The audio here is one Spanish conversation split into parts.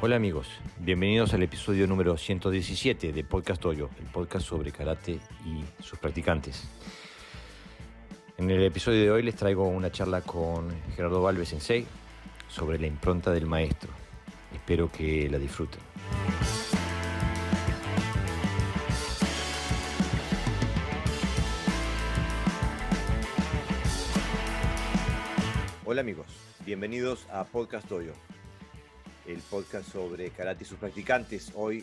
Hola amigos, bienvenidos al episodio número 117 de Podcast Dojo, el podcast sobre karate y sus practicantes. En el episodio de hoy les traigo una charla con Gerardo Balbe Sensei sobre la impronta del maestro. Espero que la disfruten. Hola amigos, bienvenidos a Podcast Dojo, el podcast sobre karate y sus practicantes. Hoy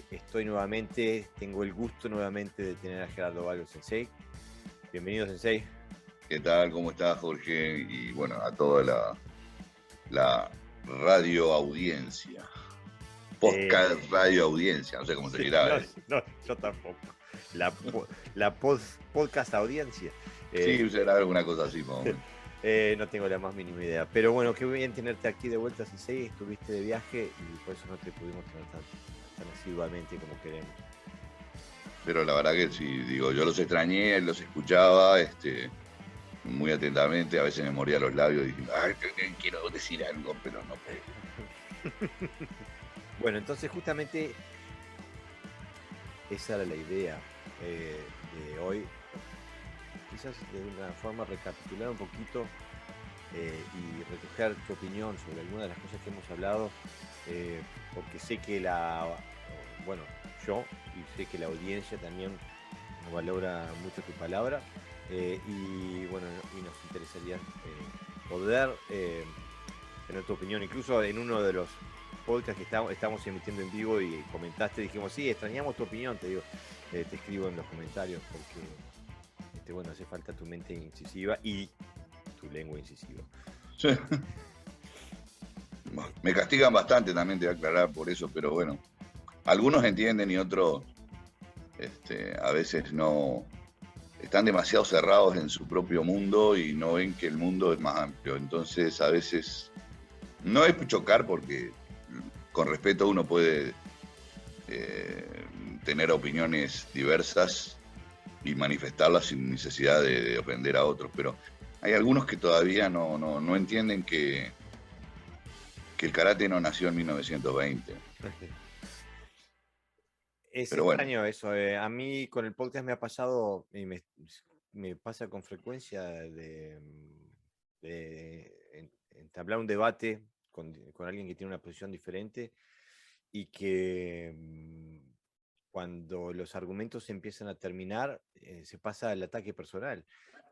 tengo el gusto nuevamente de tener a Gerardo Balbe Sensei. Bienvenido, Sensei. ¿Qué tal? ¿Cómo estás, Jorge? Y bueno, a toda la radio audiencia. Podcast radio audiencia, no sé cómo se dirá. No, yo tampoco. La podcast audiencia. Sí, será alguna cosa así, más o menos. No tengo la más mínima idea. Pero bueno, qué bien tenerte aquí de vuelta, Sensei. Estuviste de viaje y por eso no te pudimos tener tan asiduamente como queremos. Pero la verdad que sí, digo, yo los extrañé, los escuchaba, muy atentamente, a veces me moría los labios y dije, ay, quiero decir algo, pero no puedo. Bueno, entonces justamente esa era la idea de hoy. Quizás de una forma recapitular un poquito y recoger tu opinión sobre alguna de las cosas que hemos hablado, porque sé que yo y sé que la audiencia también valora mucho tu palabra. Y bueno, y nos interesaría poder tener tu opinión. Incluso en uno de los podcasts que estamos emitiendo en vivo y comentaste, dijimos, sí, extrañamos tu opinión, te digo, te escribo en los comentarios porque bueno, hace falta tu mente incisiva y tu lengua incisiva. Sí. Me castigan bastante también, te voy a aclarar por eso, pero bueno, algunos entienden y otros a veces no. Están demasiado cerrados en su propio mundo y no ven que el mundo es más amplio. Entonces, a veces, no es chocar porque con respeto uno puede tener opiniones diversas y manifestarlas sin necesidad de ofender a otros, pero hay algunos que todavía no entienden que el karate no nació en 1920. Es Pero extraño bueno. eso. A mí con el podcast me ha pasado, y me pasa con frecuencia de entablar un debate con alguien que tiene una posición diferente y que cuando los argumentos empiezan a terminar, se pasa al ataque personal.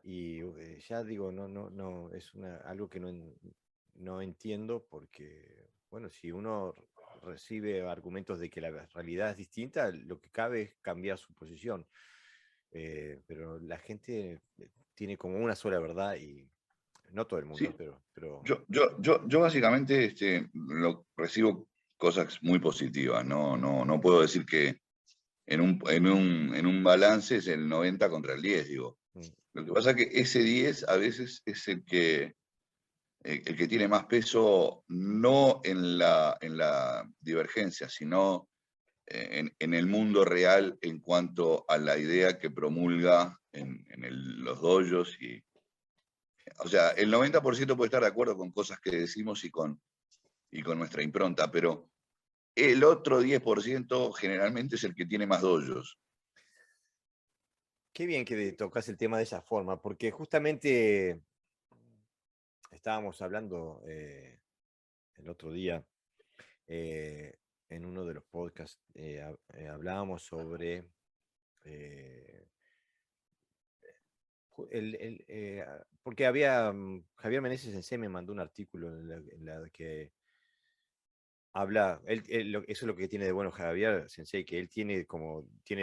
Y ya digo, no, es algo que no entiendo porque, bueno, si uno recibe argumentos de que la realidad es distinta, lo que cabe es cambiar su posición. Pero la gente tiene como una sola verdad y no todo el mundo, Sí, pero... yo básicamente recibo cosas muy positivas. No puedo decir que en un balance es el 90 contra el 10, digo. Lo que pasa es que ese 10 a veces es el que tiene más peso, no en la divergencia, sino en el mundo real en cuanto a la idea que promulga en los dojos. O sea, el 90% puede estar de acuerdo con cosas que decimos y con nuestra impronta, pero el otro 10% generalmente es el que tiene más dojos. Qué bien que tocas el tema de esa forma, porque justamente estábamos hablando el otro día en uno de los podcasts, hablábamos sobre porque Javier Meneses Sensei me mandó un artículo en la que habla, eso es lo que tiene de bueno Javier Sensei, que él tiene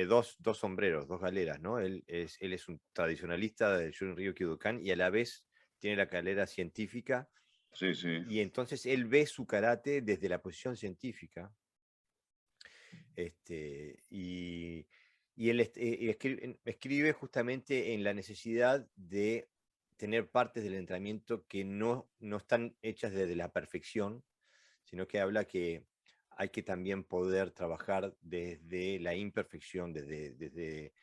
dos sombreros, dos galeras, ¿no? Él es un tradicionalista del Shorin-ryu Kyudokan y a la vez tiene la galera científica. Sí, sí. Y entonces él ve su karate desde la posición científica. Y él escribe justamente en la necesidad de tener partes del entrenamiento que no están hechas desde la perfección, sino que habla que hay que también poder trabajar desde la imperfección, desde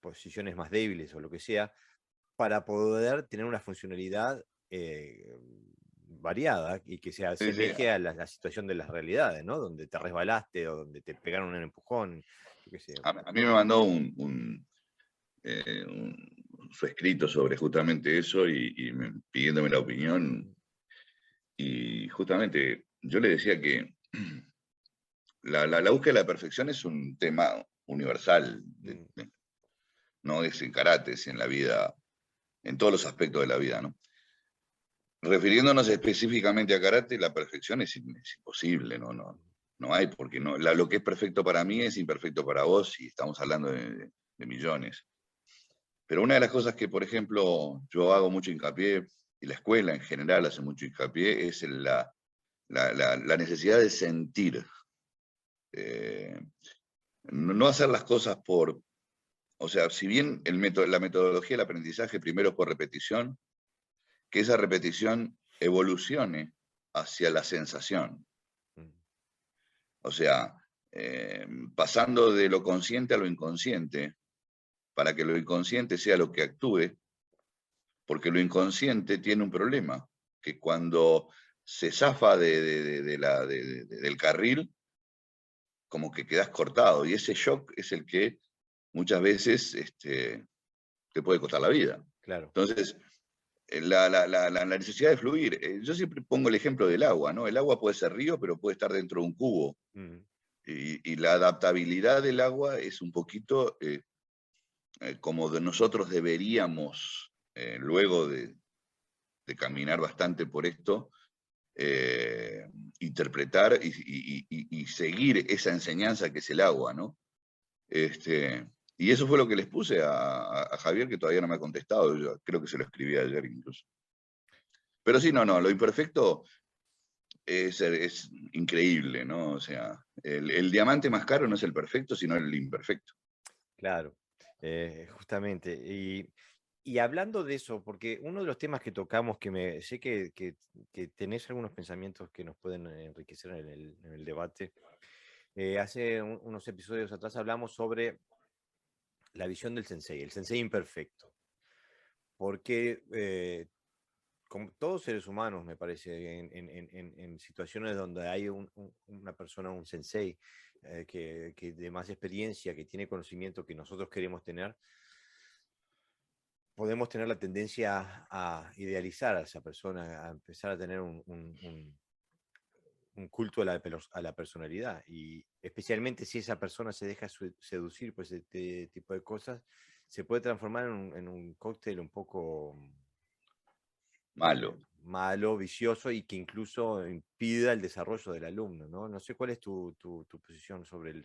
posiciones más débiles o lo que sea, para poder tener una funcionalidad variada y que se Sí, sí. asemeje a la situación de las realidades, ¿no? Donde te resbalaste o donde te pegaron un empujón, yo qué sé. A mí me mandó su escrito sobre justamente eso y pidiéndome la opinión. Y justamente yo le decía que la búsqueda de la perfección es un tema universal, no es en karate, es en la vida, en todos los aspectos de la vida, ¿no? Refiriéndonos específicamente a karate, la perfección es imposible, no hay, porque no, lo que es perfecto para mí es imperfecto para vos y estamos hablando de millones. Pero una de las cosas que, por ejemplo, yo hago mucho hincapié, y la escuela en general hace mucho hincapié, es la necesidad de sentir. No hacer las cosas por... O sea, si bien la metodología del aprendizaje primero es por repetición, que esa repetición evolucione hacia la sensación. O sea, pasando de lo consciente a lo inconsciente, para que lo inconsciente sea lo que actúe, porque lo inconsciente tiene un problema, que cuando se zafa del carril, como que quedas cortado, y ese shock es el que muchas veces te puede costar la vida. Claro. Entonces, la necesidad de fluir. Yo siempre pongo el ejemplo del agua, ¿no? El agua puede ser río, pero puede estar dentro de un cubo. Y la adaptabilidad del agua es un poquito como de nosotros deberíamos, luego de caminar bastante por esto, interpretar y seguir esa enseñanza que es el agua, ¿no? Y eso fue lo que les puse a Javier, que todavía no me ha contestado. Yo creo que se lo escribí ayer incluso. Pero sí, no, lo imperfecto es increíble, ¿no? O sea, el diamante más caro no es el perfecto, sino el imperfecto. Claro, justamente. Y hablando de eso, porque uno de los temas que tocamos, sé que tenés algunos pensamientos que nos pueden enriquecer en el debate. Hace unos episodios atrás hablamos sobre la visión del sensei, el sensei imperfecto. Porque como todos seres humanos, me parece, en situaciones donde hay una persona, un sensei, que de más experiencia, que tiene conocimiento que nosotros queremos tener, podemos tener la tendencia a idealizar a esa persona, a empezar a tener un culto a la personalidad. Y especialmente si esa persona se deja seducir por este tipo de cosas, se puede transformar en un cóctel un poco Malo. malo, vicioso y que incluso impida el desarrollo del alumno, ¿no? No sé cuál es tu posición sobre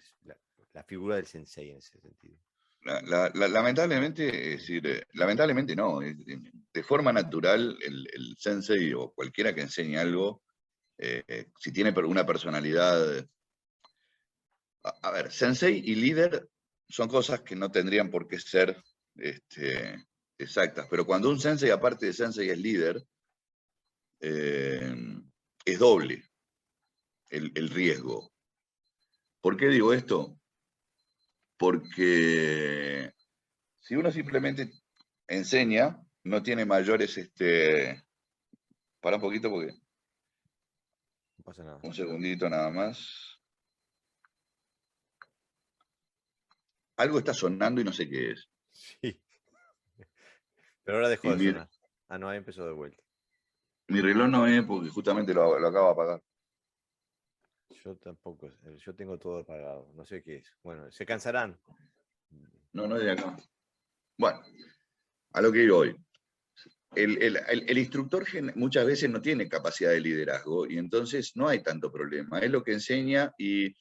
la figura del sensei en ese sentido. Lamentablemente, es decir, lamentablemente no, de forma natural el sensei o cualquiera que enseñe algo, si tiene una personalidad... A ver, sensei y líder son cosas que no tendrían por qué ser exactas, pero cuando un sensei, aparte de sensei, es líder, es doble el riesgo. ¿Por qué digo esto? Porque si uno simplemente enseña, no tiene mayores... Para un poquito porque... No pasa nada. Un segundito nada más. Algo está sonando y no sé qué es. Sí, pero ahora dejó Y de sonar. Ah, no, ahí empezó de vuelta. mi reloj no es porque justamente lo acabo de apagar. Yo tampoco, yo tengo todo apagado, no sé qué es. Bueno, se cansarán. No es de acá. Bueno, a lo que iba hoy. El instructor muchas veces no tiene capacidad de liderazgo y entonces no hay tanto problema. Es lo que enseña y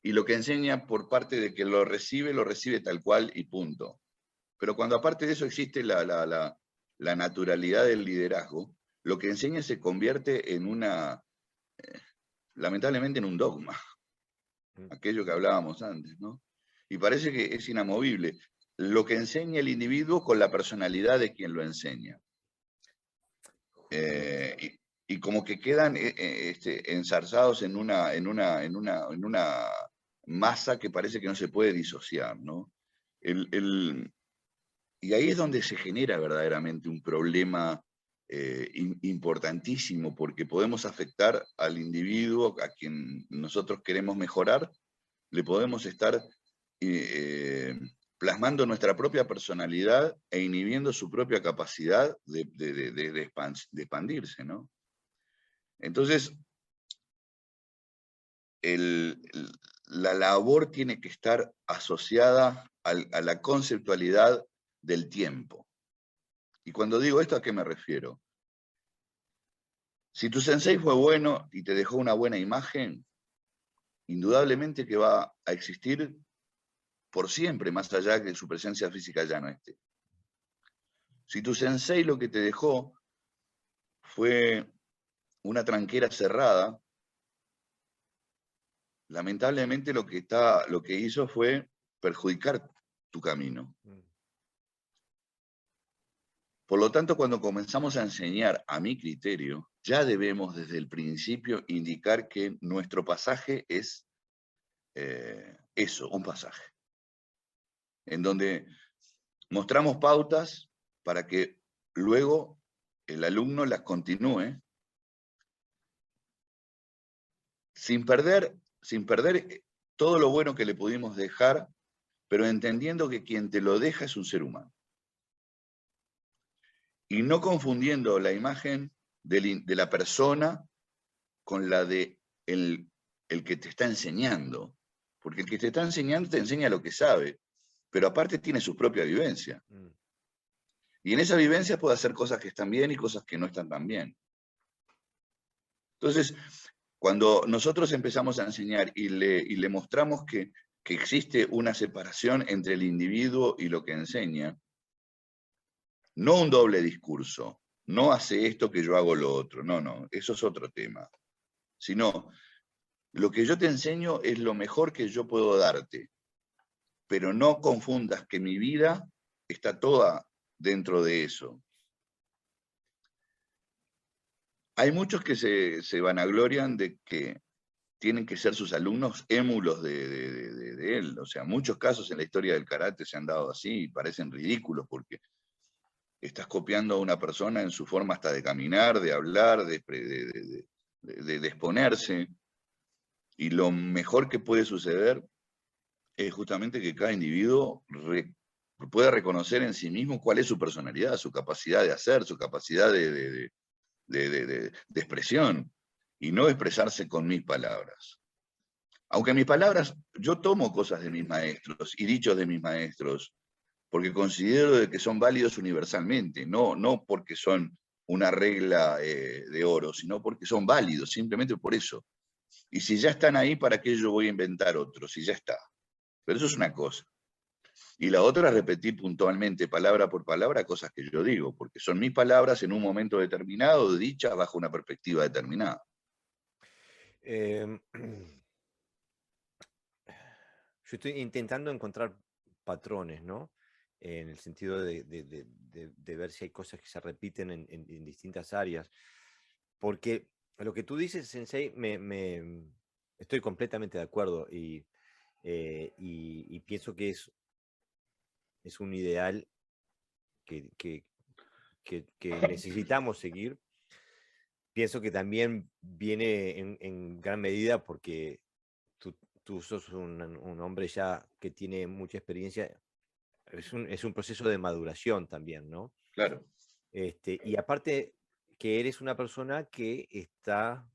lo que enseña por parte de que lo recibe tal cual y punto. Pero cuando aparte de eso existe la naturalidad del liderazgo, lo que enseña se convierte en lamentablemente en un dogma, aquello que hablábamos antes, ¿no? Y parece que es inamovible. Lo que enseña el individuo con la personalidad de quien lo enseña. Y como que quedan enzarzados en una masa que parece que no se puede disociar, ¿no? Y ahí es donde se genera verdaderamente un problema importantísimo, porque podemos afectar al individuo a quien nosotros queremos mejorar, le podemos estar plasmando nuestra propia personalidad e inhibiendo su propia capacidad de expandirse, ¿no? Entonces, la labor tiene que estar asociada a la conceptualidad del tiempo. Y cuando digo esto, ¿a qué me refiero? Si tu sensei fue bueno y te dejó una buena imagen, indudablemente que va a existir por siempre, más allá de que su presencia física ya no esté. Si tu sensei lo que te dejó fue una tranquera cerrada, lamentablemente lo que hizo fue perjudicar tu camino. Por lo tanto, cuando comenzamos a enseñar a mi criterio, ya debemos desde el principio indicar que nuestro pasaje es eso, un pasaje, en donde mostramos pautas para que luego el alumno las continúe sin perder todo lo bueno que le pudimos dejar, pero entendiendo que quien te lo deja es un ser humano. Y no confundiendo la imagen de la persona con la de el que te está enseñando. Porque el que te está enseñando te enseña lo que sabe, pero aparte tiene su propia vivencia. Y en esa vivencia puede hacer cosas que están bien y cosas que no están tan bien. Entonces, cuando nosotros empezamos a enseñar y le mostramos que existe una separación entre el individuo y lo que enseña, no un doble discurso, no hace esto que yo hago lo otro, no, eso es otro tema, sino lo que yo te enseño es lo mejor que yo puedo darte, pero no confundas que mi vida está toda dentro de eso. Hay muchos que se vanaglorian de que tienen que ser sus alumnos émulos de él. O sea, muchos casos en la historia del karate se han dado así y parecen ridículos porque estás copiando a una persona en su forma hasta de caminar, de hablar, de exponerse. Y lo mejor que puede suceder es justamente que cada individuo pueda reconocer en sí mismo cuál es su personalidad, su capacidad de hacer, su capacidad de expresión, y no expresarse con mis palabras. Aunque mis palabras, yo tomo cosas de mis maestros y dichos de mis maestros, porque considero de que son válidos universalmente, no porque son una regla de oro, sino porque son válidos, simplemente por eso. Y si ya están ahí, ¿para qué yo voy a inventar otros? Si ya está. Pero eso es una cosa. Y la otra es repetir puntualmente, palabra por palabra, cosas que yo digo, porque son mis palabras en un momento determinado, dichas bajo una perspectiva determinada. Yo estoy intentando encontrar patrones, ¿no? En el sentido de ver si hay cosas que se repiten en distintas áreas. Porque lo que tú dices, Sensei, estoy completamente de acuerdo y pienso que es un ideal que necesitamos seguir. Pienso que también viene en gran medida porque tú sos un hombre ya que tiene mucha experiencia. Es un proceso de maduración también, ¿no? Claro. Y aparte que eres una persona que está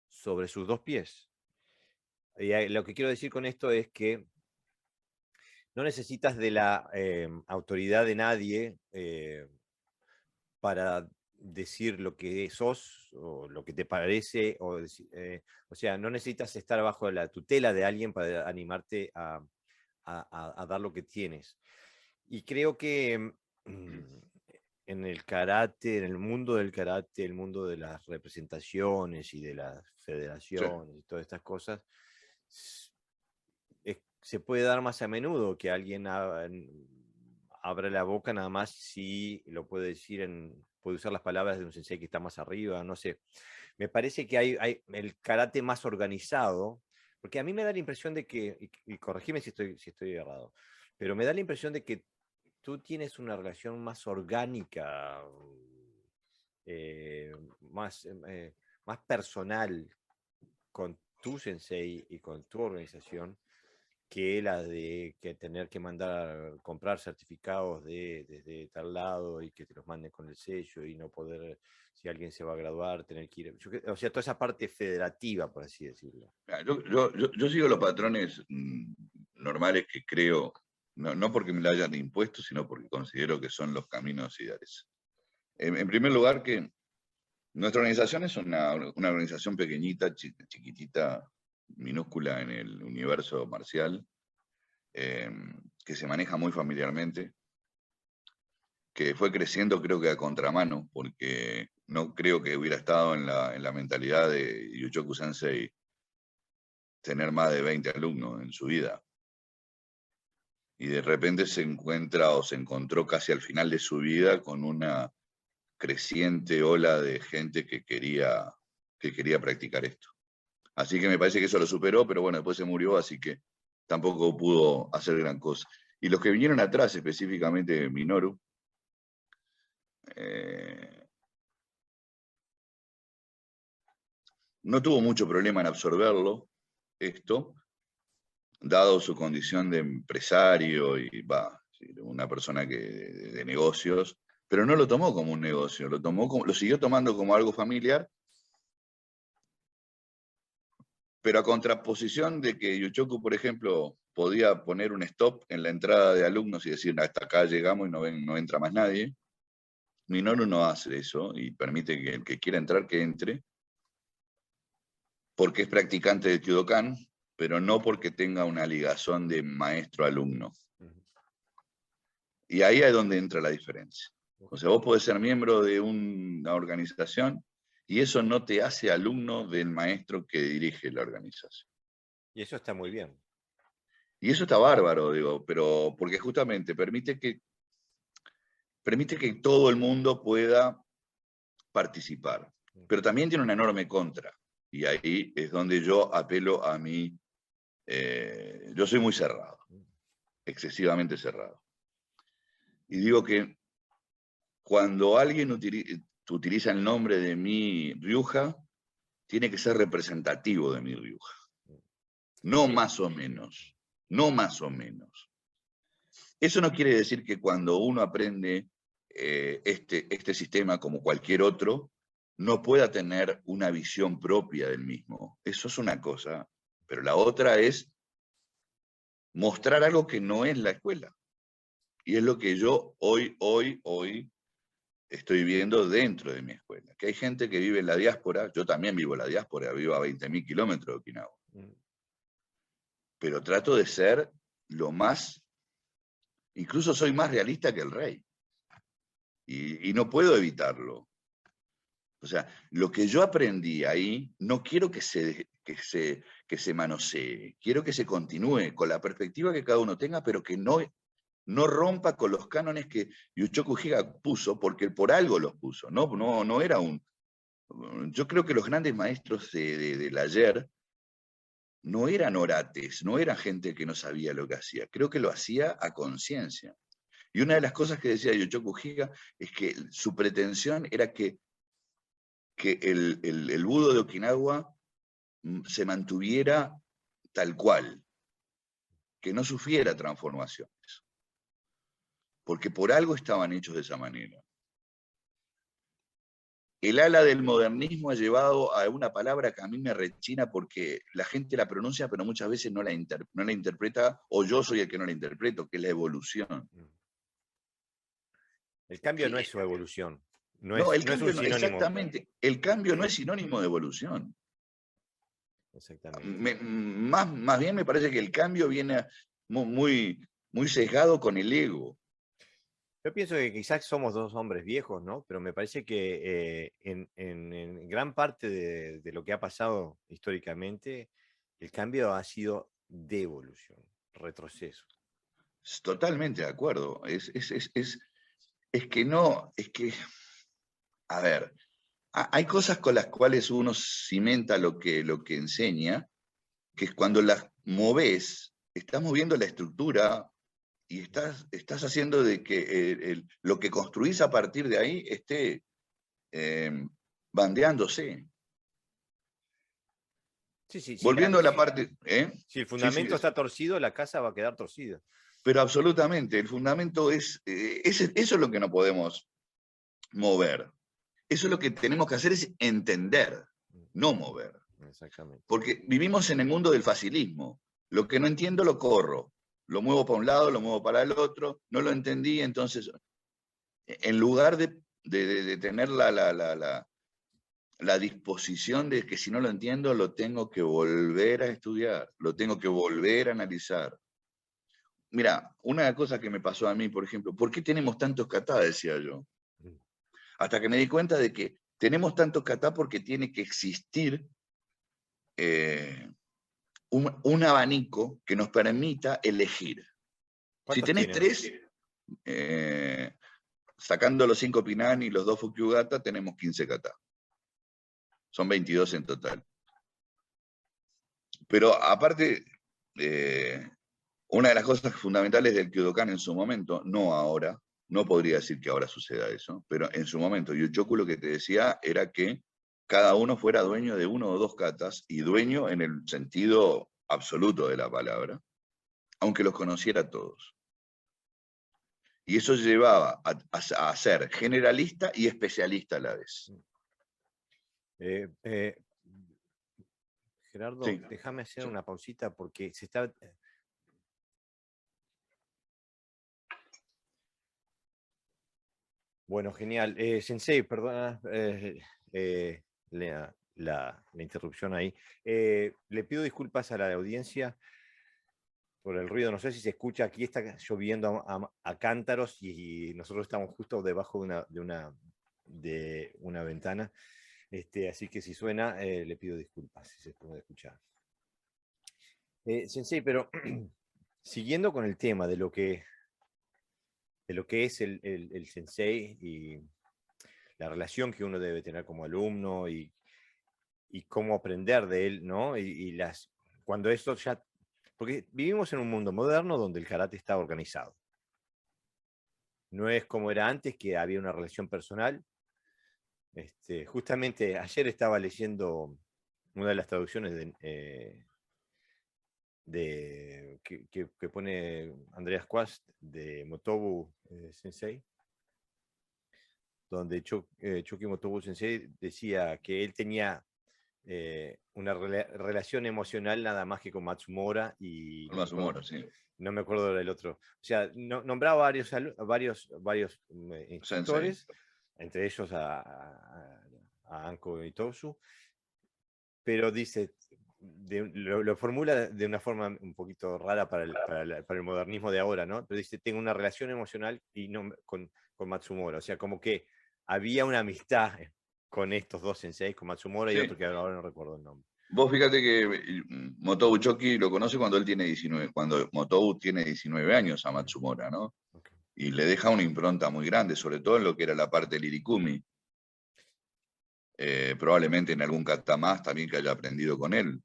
sobre sus dos pies. Y lo que quiero decir con esto es que no necesitas de la autoridad de nadie para decir lo que sos o lo que te parece. O sea, no necesitas estar bajo la tutela de alguien para animarte a dar lo que tienes. Y creo que en el karate, en el mundo del karate, el mundo de las representaciones y de las federaciones y todas estas cosas, se puede dar más a menudo que alguien abra la boca nada más si lo puede decir puede usar las palabras de un sensei que está más arriba, no sé. Me parece que hay el karate más organizado, porque a mí me da la impresión de que, y corregime si estoy errado, pero me da la impresión de que tú tienes una relación más orgánica más personal con tu sensei y con tu organización que la de que tener que comprar certificados desde tal lado y que te los manden con el sello y no poder, si alguien se va a graduar, tener que ir. O sea, toda esa parte federativa, por así decirlo. Yo sigo los patrones normales que creo, no porque me lo hayan impuesto, sino porque considero que son los caminos ideales. En primer lugar, que nuestra organización es una organización pequeñita, chiquitita, minúscula en el universo marcial, que se maneja muy familiarmente, que fue creciendo creo que a contramano, porque no creo que hubiera estado en la mentalidad de Yuchoku Sensei tener más de 20 alumnos en su vida. Y de repente se encuentra o se encontró casi al final de su vida con una creciente ola de gente que quería practicar esto. Así que me parece que eso lo superó, pero bueno, después se murió, así que tampoco pudo hacer gran cosa. Y los que vinieron atrás, específicamente Minoru, no tuvo mucho problema en absorberlo, esto, dado su condición de empresario y una persona de negocios, pero no lo tomó como un negocio, lo siguió tomando como algo familiar, pero a contraposición de que Yuchoku, por ejemplo, podía poner un stop en la entrada de alumnos y decir, hasta acá llegamos y no entra más nadie, Minoru no hace eso y permite que el que quiera entrar, que entre, porque es practicante de Kyudokan, pero no porque tenga una ligazón de maestro-alumno. Y ahí es donde entra la diferencia. O sea, vos podés ser miembro de una organización y eso no te hace alumno del maestro que dirige la organización. Y eso está muy bien. Y eso está bárbaro, digo, pero porque justamente permite que todo el mundo pueda participar. Pero también tiene una enorme contra. Y ahí es donde yo apelo a mí. Yo soy muy cerrado, excesivamente cerrado. Y digo que cuando alguien utiliza el nombre de mi Ryuja, tiene que ser representativo de mi Ryuja. No más o menos. No más o menos. Eso no quiere decir que cuando uno aprende este sistema como cualquier otro, no pueda tener una visión propia del mismo. Eso es una cosa. Pero la otra es mostrar algo que no es la escuela. Y es lo que yo hoy estoy viendo dentro de mi escuela. Que hay gente que vive en la diáspora, yo también vivo en la diáspora, vivo a 20.000 kilómetros de Okinawa. Pero trato de ser lo más, incluso soy más realista que el rey. Y no puedo evitarlo. O sea, lo que yo aprendí ahí, no quiero que se manosee, quiero que se continúe con la perspectiva que cada uno tenga, pero que no rompa con los cánones que Yuchoku Higa puso, porque por algo los puso, no era un... Yo creo que los grandes maestros del ayer no eran orates, no era gente que no sabía lo que hacía, creo que lo hacía a conciencia. Y una de las cosas que decía Yuchoku Higa es que su pretensión era que el Budo de Okinawa se mantuviera tal cual, que no sufriera transformaciones, porque por algo estaban hechos de esa manera. El ala del modernismo ha llevado a una palabra que a mí me rechina porque la gente la pronuncia, pero muchas veces no la interpreta, o yo soy el que no la interpreto, que es la evolución. El cambio no es su evolución. No, el cambio no, exactamente. El cambio no es sinónimo de evolución. Exactamente. Más bien me parece que el cambio viene muy sesgado con el ego. Yo pienso que quizás somos dos hombres viejos, ¿no? Pero me parece que en gran parte de lo que ha pasado históricamente, el cambio ha sido devolución, retroceso. Totalmente de acuerdo. Es que no, es que, a ver, hay cosas con las cuales uno cimenta lo que enseña, que es cuando las moves, estás moviendo la estructura y estás haciendo de que lo que construís a partir de ahí esté bandeándose. Sí, sí, sí, Volviendo a la parte... si el Sí, sí, fundamento está torcido, la casa va a quedar torcida. pero absolutamente, el fundamento eso es lo que no podemos mover. Eso es lo que tenemos que hacer, es entender, no mover. Exactamente. Porque vivimos en el mundo del facilismo. Lo que no entiendo lo corro. Lo muevo para un lado, lo muevo para el otro. No lo entendí, entonces, en lugar de tener la disposición de que si no lo entiendo, lo tengo que volver a estudiar, lo tengo que volver a analizar. Mira, una cosa que me pasó a mí, por ejemplo, ¿por qué tenemos tantos kata? Decía yo. Hasta que me di cuenta de que tenemos tantos kata porque tiene que existir un abanico que nos permita elegir. Si ¿Cuántos tenés tienen? 3, sacando los 5 Pinan y los 2 Fukyugata, tenemos 15 kata. Son 22 en total. Pero aparte, una de las cosas fundamentales del Kyodokan en su momento, no ahora, no podría decir que ahora suceda eso, pero en su momento, Yuchoku lo que te decía era que cada uno fuera dueño de 1 o 2 katas, y dueño en el sentido absoluto de la palabra, aunque los conociera todos. Y eso llevaba a ser generalista y especialista a la vez. Gerardo, Sí. déjame hacer una pausita porque se está... Bueno, genial. Sensei, perdona la interrupción ahí. Le pido disculpas a la audiencia por el ruido. No sé si se escucha. Aquí está lloviendo a cántaros y nosotros estamos justo debajo de una ventana. Así que si suena, le pido disculpas si se puede escuchar. Sensei, pero siguiendo con el tema de lo que es el sensei y la relación que uno debe tener como alumno y cómo aprender de él, ¿no? Cuando esto ya... Porque vivimos en un mundo moderno donde el karate está organizado. No es como era antes, que había una relación personal. Justamente ayer estaba leyendo una de las traducciones que pone Andreas Quast de Motobu Sensei, donde Choki Motobu Sensei decía que él tenía una relación emocional nada más que con Matsumora y no me acuerdo del otro. O sea, nombraba varios instructores, Sensei. entre ellos a Anko Itosu, pero dice, lo formula de una forma un poquito rara para el modernismo de ahora, ¿no? Pero dice, tengo una relación emocional con Matsumora, o sea, como que había una amistad con estos dos senseis, con Matsumora y otro que ahora no recuerdo el nombre. Vos fíjate que Motobu Choki lo conoce cuando él tiene 19, cuando Motobu tiene 19 años a Matsumora, ¿no? Okay. Y le deja una impronta muy grande, sobre todo en lo que era la parte del Irikumi. Probablemente en algún kata más también que haya aprendido con él.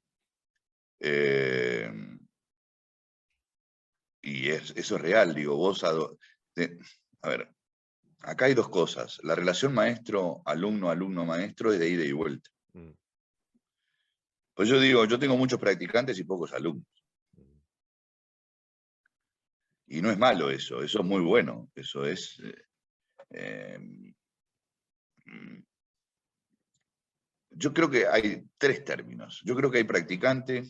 Y eso es real, digo, vos... a ver, acá hay dos cosas. La relación maestro-alumno, alumno-maestro es de ida y vuelta. Pues yo digo, yo tengo muchos practicantes y pocos alumnos. Y no es malo eso es muy bueno. Eso es... yo creo que hay 3 términos. Yo creo que hay practicante,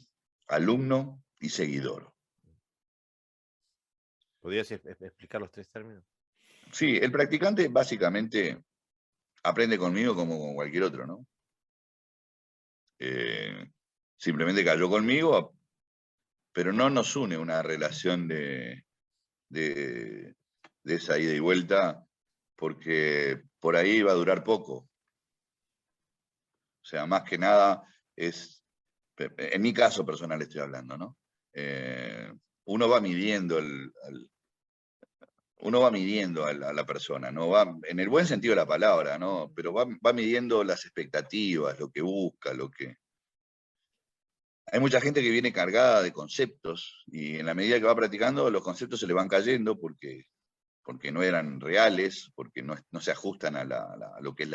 alumno y seguidor. ¿Podrías explicar los 3 términos? Sí, el practicante básicamente aprende conmigo como con cualquier otro, ¿no? Simplemente cayó conmigo, pero no nos une una relación de esa ida y vuelta, porque por ahí va a durar poco. O sea, más que nada es, en mi caso personal estoy hablando, ¿no? Uno va midiendo a la persona, ¿no? Va, en el buen sentido de la palabra, ¿no? Pero va midiendo las expectativas, lo que busca, lo que... Hay mucha gente que viene cargada de conceptos y en la medida que va practicando los conceptos se le van cayendo porque no eran reales, porque no se ajustan a lo que es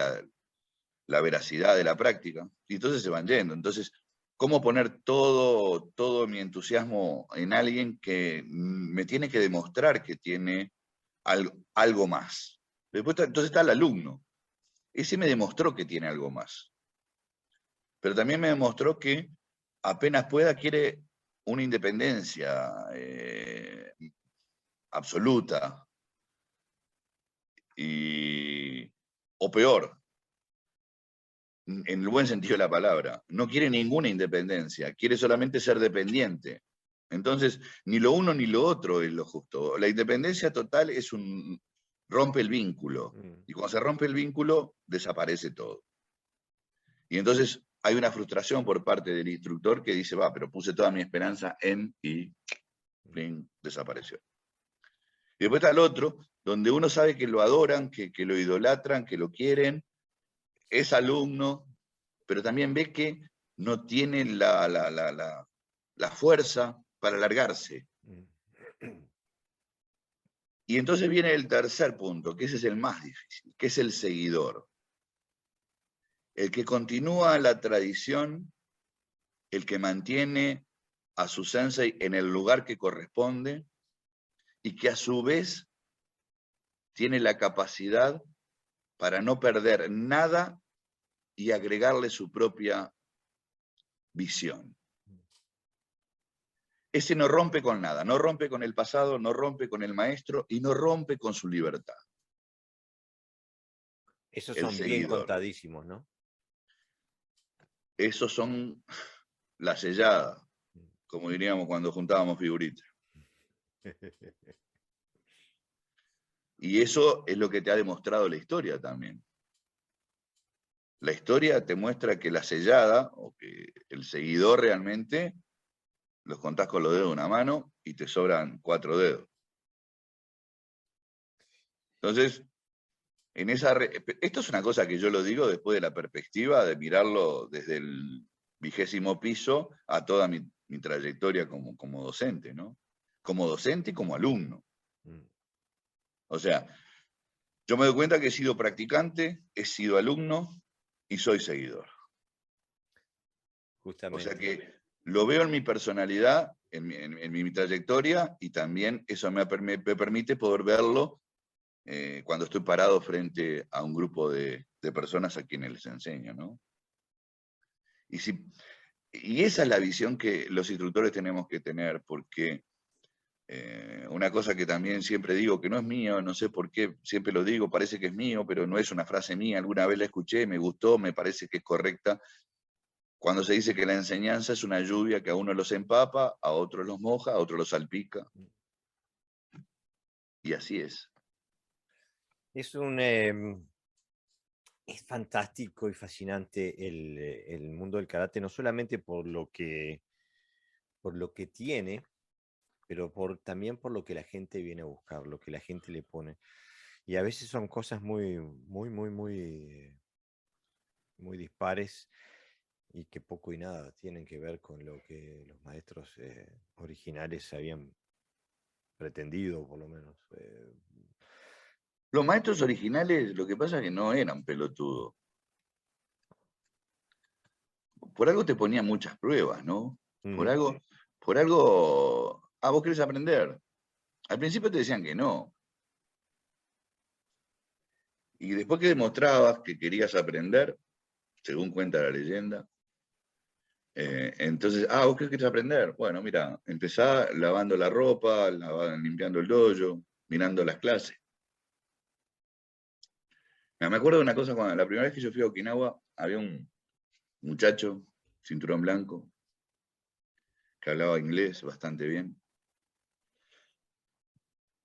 la veracidad de la práctica, y entonces se van yendo. Entonces, ¿cómo poner todo mi entusiasmo en alguien que me tiene que demostrar que tiene algo más? Después entonces está el alumno. Ese me demostró que tiene algo más. Pero también me demostró que apenas pueda quiere una independencia absoluta. O peor, en el buen sentido de la palabra, no quiere ninguna independencia, quiere solamente ser dependiente. Entonces, ni lo uno ni lo otro es lo justo. La independencia total rompe el vínculo. Y cuando se rompe el vínculo, desaparece todo. Y entonces hay una frustración por parte del instructor que dice, pero puse toda mi esperanza en y desapareció. Y después está el otro, donde uno sabe que lo adoran, que lo idolatran, que lo quieren, es alumno, pero también ve que no tiene la fuerza para largarse. Y entonces viene el tercer punto, que ese es el más difícil, que es el seguidor. El que continúa la tradición, el que mantiene a su sensei en el lugar que corresponde y que a su vez tiene la capacidad para no perder nada y agregarle su propia visión. Ese no rompe con nada, no rompe con el pasado, no rompe con el maestro y no rompe con su libertad. Esos El son bien seguidor. contadísimos, ¿no? Esos son la sellada, como diríamos cuando juntábamos figuritas. Y eso es lo que te ha demostrado la historia también. La historia te muestra que la sellada, o que el seguidor realmente, los contás con los dedos de una mano y te sobran 4 dedos. Entonces, esto es una cosa que yo lo digo después de la perspectiva de mirarlo desde el 20º piso a toda mi trayectoria como docente, ¿no? Como docente y como alumno. O sea, yo me doy cuenta que he sido practicante, he sido alumno y soy seguidor. Justamente. O sea que lo veo en mi personalidad, en mi trayectoria, y también eso me permite poder verlo cuando estoy parado frente a un grupo de personas a quienes les enseño, ¿no? Y esa es la visión que los instructores tenemos que tener, porque una cosa que también siempre digo, que no es mío, no sé por qué, siempre lo digo, parece que es mío, pero no es una frase mía, alguna vez la escuché, me gustó, me parece que es correcta, cuando se dice que la enseñanza es una lluvia que a uno los empapa, a otros los moja, a otros los salpica. Y así es. Es fantástico y fascinante el mundo del karate, no solamente por lo que tiene, pero también por lo que la gente viene a buscar, lo que la gente le pone. Y a veces son cosas muy, muy, muy, muy, muy dispares y que poco y nada tienen que ver con lo que los maestros originales habían pretendido, por lo menos. Los maestros originales, lo que pasa es que no eran pelotudos. Por algo te ponían muchas pruebas, ¿no? Por algo, vos querés aprender. Al principio te decían que no. Y después que demostrabas que querías aprender, según cuenta la leyenda, entonces, vos querés aprender. Bueno, mira, empezá lavando la ropa, limpiando el dojo, mirando las clases. Me acuerdo de una cosa, cuando la primera vez que yo fui a Okinawa, había un muchacho, cinturón blanco, que hablaba inglés bastante bien.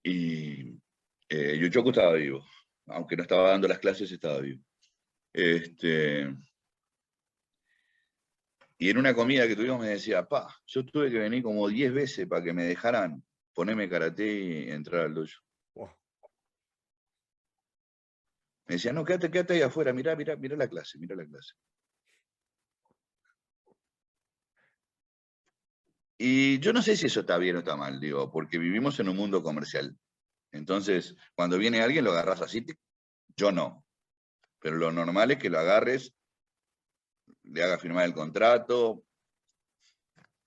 Y Yuchoku estaba vivo. Aunque no estaba dando las clases, estaba vivo. Y en una comida que tuvimos me decía, yo tuve que venir como 10 veces para que me dejaran ponerme karate y entrar al dojo. Wow. Me decía, no, quédate ahí afuera, mirá la clase, mirá la clase. Y yo no sé si eso está bien o está mal, digo, porque vivimos en un mundo comercial. Entonces, cuando viene alguien lo agarras así, yo no. Pero lo normal es que lo agarres, le hagas firmar el contrato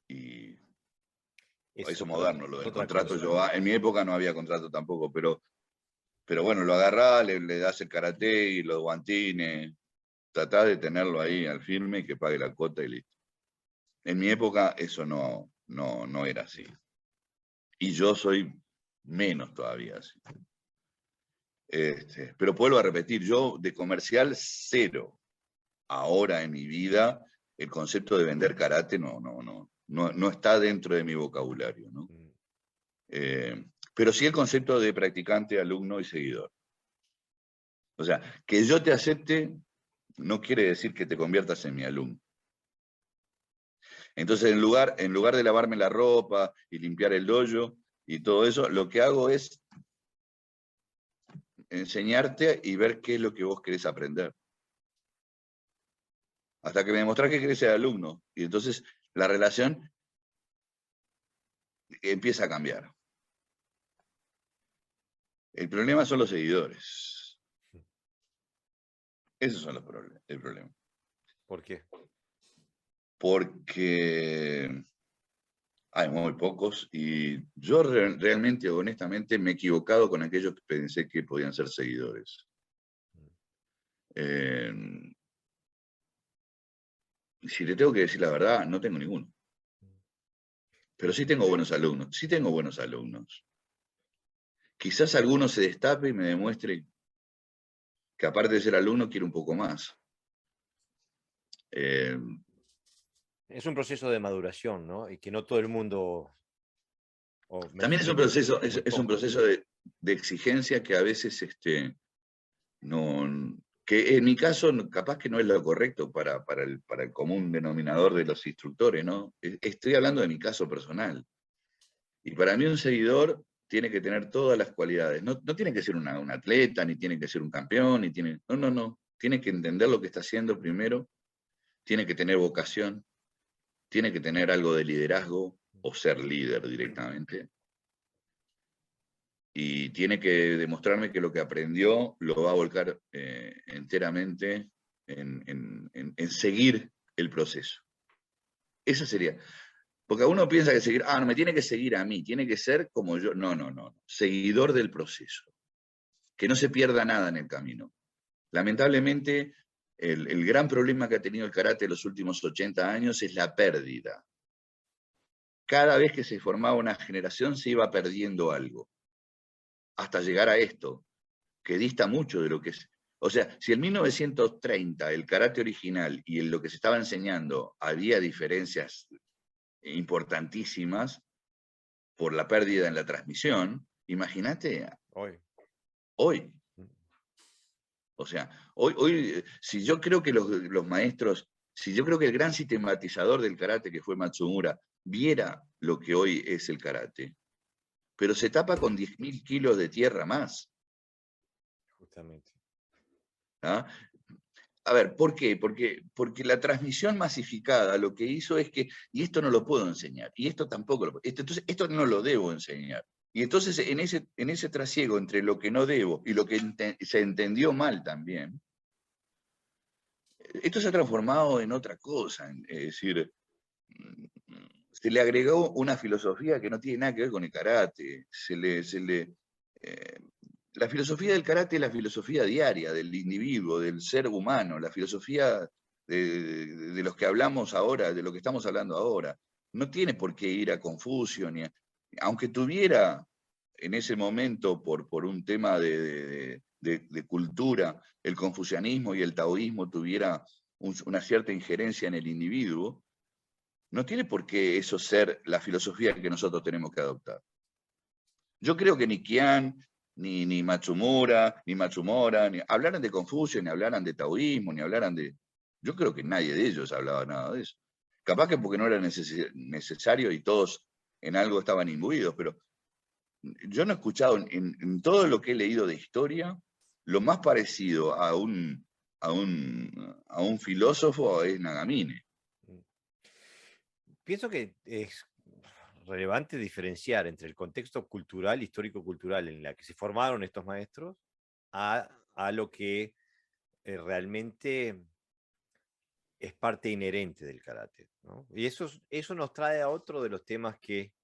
y Es eso moderno, lo del otra contrato. cosa. En mi época no había contrato tampoco, pero bueno, lo agarrás, le das el karate y los guantines, tratás de tenerlo ahí al firme y que pague la cuota y listo. En mi época eso no era así. Y yo soy menos todavía así. Pero vuelvo a repetir, yo de comercial cero. Ahora en mi vida el concepto de vender karate no está dentro de mi vocabulario, ¿no? Pero sí el concepto de practicante, alumno y seguidor. O sea, que yo te acepte no quiere decir que te conviertas en mi alumno. Entonces, en lugar de lavarme la ropa y limpiar el dojo y todo eso, lo que hago es enseñarte y ver qué es lo que vos querés aprender. Hasta que me demostrás que querés ser alumno. Y entonces la relación empieza a cambiar. El problema son los seguidores. Esos son el problema. ¿Por qué? Porque hay muy pocos y yo realmente, honestamente, me he equivocado con aquellos que pensé que podían ser seguidores. Si te tengo que decir la verdad, no tengo ninguno. Pero sí tengo buenos alumnos. Sí tengo buenos alumnos. Quizás alguno se destape y me demuestre que aparte de ser alumno, quiere un poco más. Es un proceso de maduración, ¿no? Y que no todo el mundo... También es un proceso de exigencia que a veces que en mi caso capaz que no es lo correcto para el común denominador de los instructores, ¿no? Estoy hablando de mi caso personal. Y para mí un seguidor tiene que tener todas las cualidades. No tiene que ser un atleta, ni tiene que ser un campeón, no. Tiene que entender lo que está haciendo primero, tiene que tener vocación, tiene que tener algo de liderazgo o ser líder directamente. Y tiene que demostrarme que lo que aprendió lo va a volcar enteramente en seguir el proceso. Esa sería. Porque uno piensa que seguir, no me tiene que seguir a mí, tiene que ser como yo. No. Seguidor del proceso. Que no se pierda nada en el camino. Lamentablemente, el gran problema que ha tenido el karate en los últimos 80 años es la pérdida. Cada vez que se formaba una generación se iba perdiendo algo. Hasta llegar a esto, que dista mucho de lo que es. O sea, si en 1930 el karate original y en lo que se estaba enseñando había diferencias importantísimas por la pérdida en la transmisión, imagínate hoy. O sea, hoy si yo creo que los maestros, si yo creo que el gran sistematizador del karate que fue Matsumura viera lo que hoy es el karate, pero se tapa con 10.000 kilos de tierra más. Justamente. ¿Ah? A ver, ¿por qué? Porque la transmisión masificada lo que hizo es que, y esto no lo puedo enseñar, y esto tampoco lo puedo, entonces esto no lo debo enseñar. Y entonces en ese trasiego entre lo que no debo y lo que se entendió mal también, esto se ha transformado en otra cosa, es decir, se le agregó una filosofía que no tiene nada que ver con el karate, la filosofía del karate es la filosofía diaria del individuo, del ser humano, la filosofía de los que hablamos ahora, de lo que estamos hablando ahora. No tiene por qué ir a Confucio, aunque tuviera en ese momento, por un tema de cultura, el confucianismo y el taoísmo tuviera una cierta injerencia en el individuo, no tiene por qué eso ser la filosofía que nosotros tenemos que adoptar. Yo creo que ni Qian, ni Matsumura, hablaran de Confucio, ni hablaran de taoísmo, ni hablaran de... Yo creo que nadie de ellos hablaba nada de eso. Capaz que porque no era necesario y todos en algo estaban imbuidos, pero yo no he escuchado en todo lo que he leído de historia, lo más parecido a un filósofo es Nagamine. Pienso que es relevante diferenciar entre el contexto cultural, histórico-cultural en la que se formaron estos maestros, a lo que realmente es parte inherente del karate, ¿no? Y eso nos trae a otro de los temas que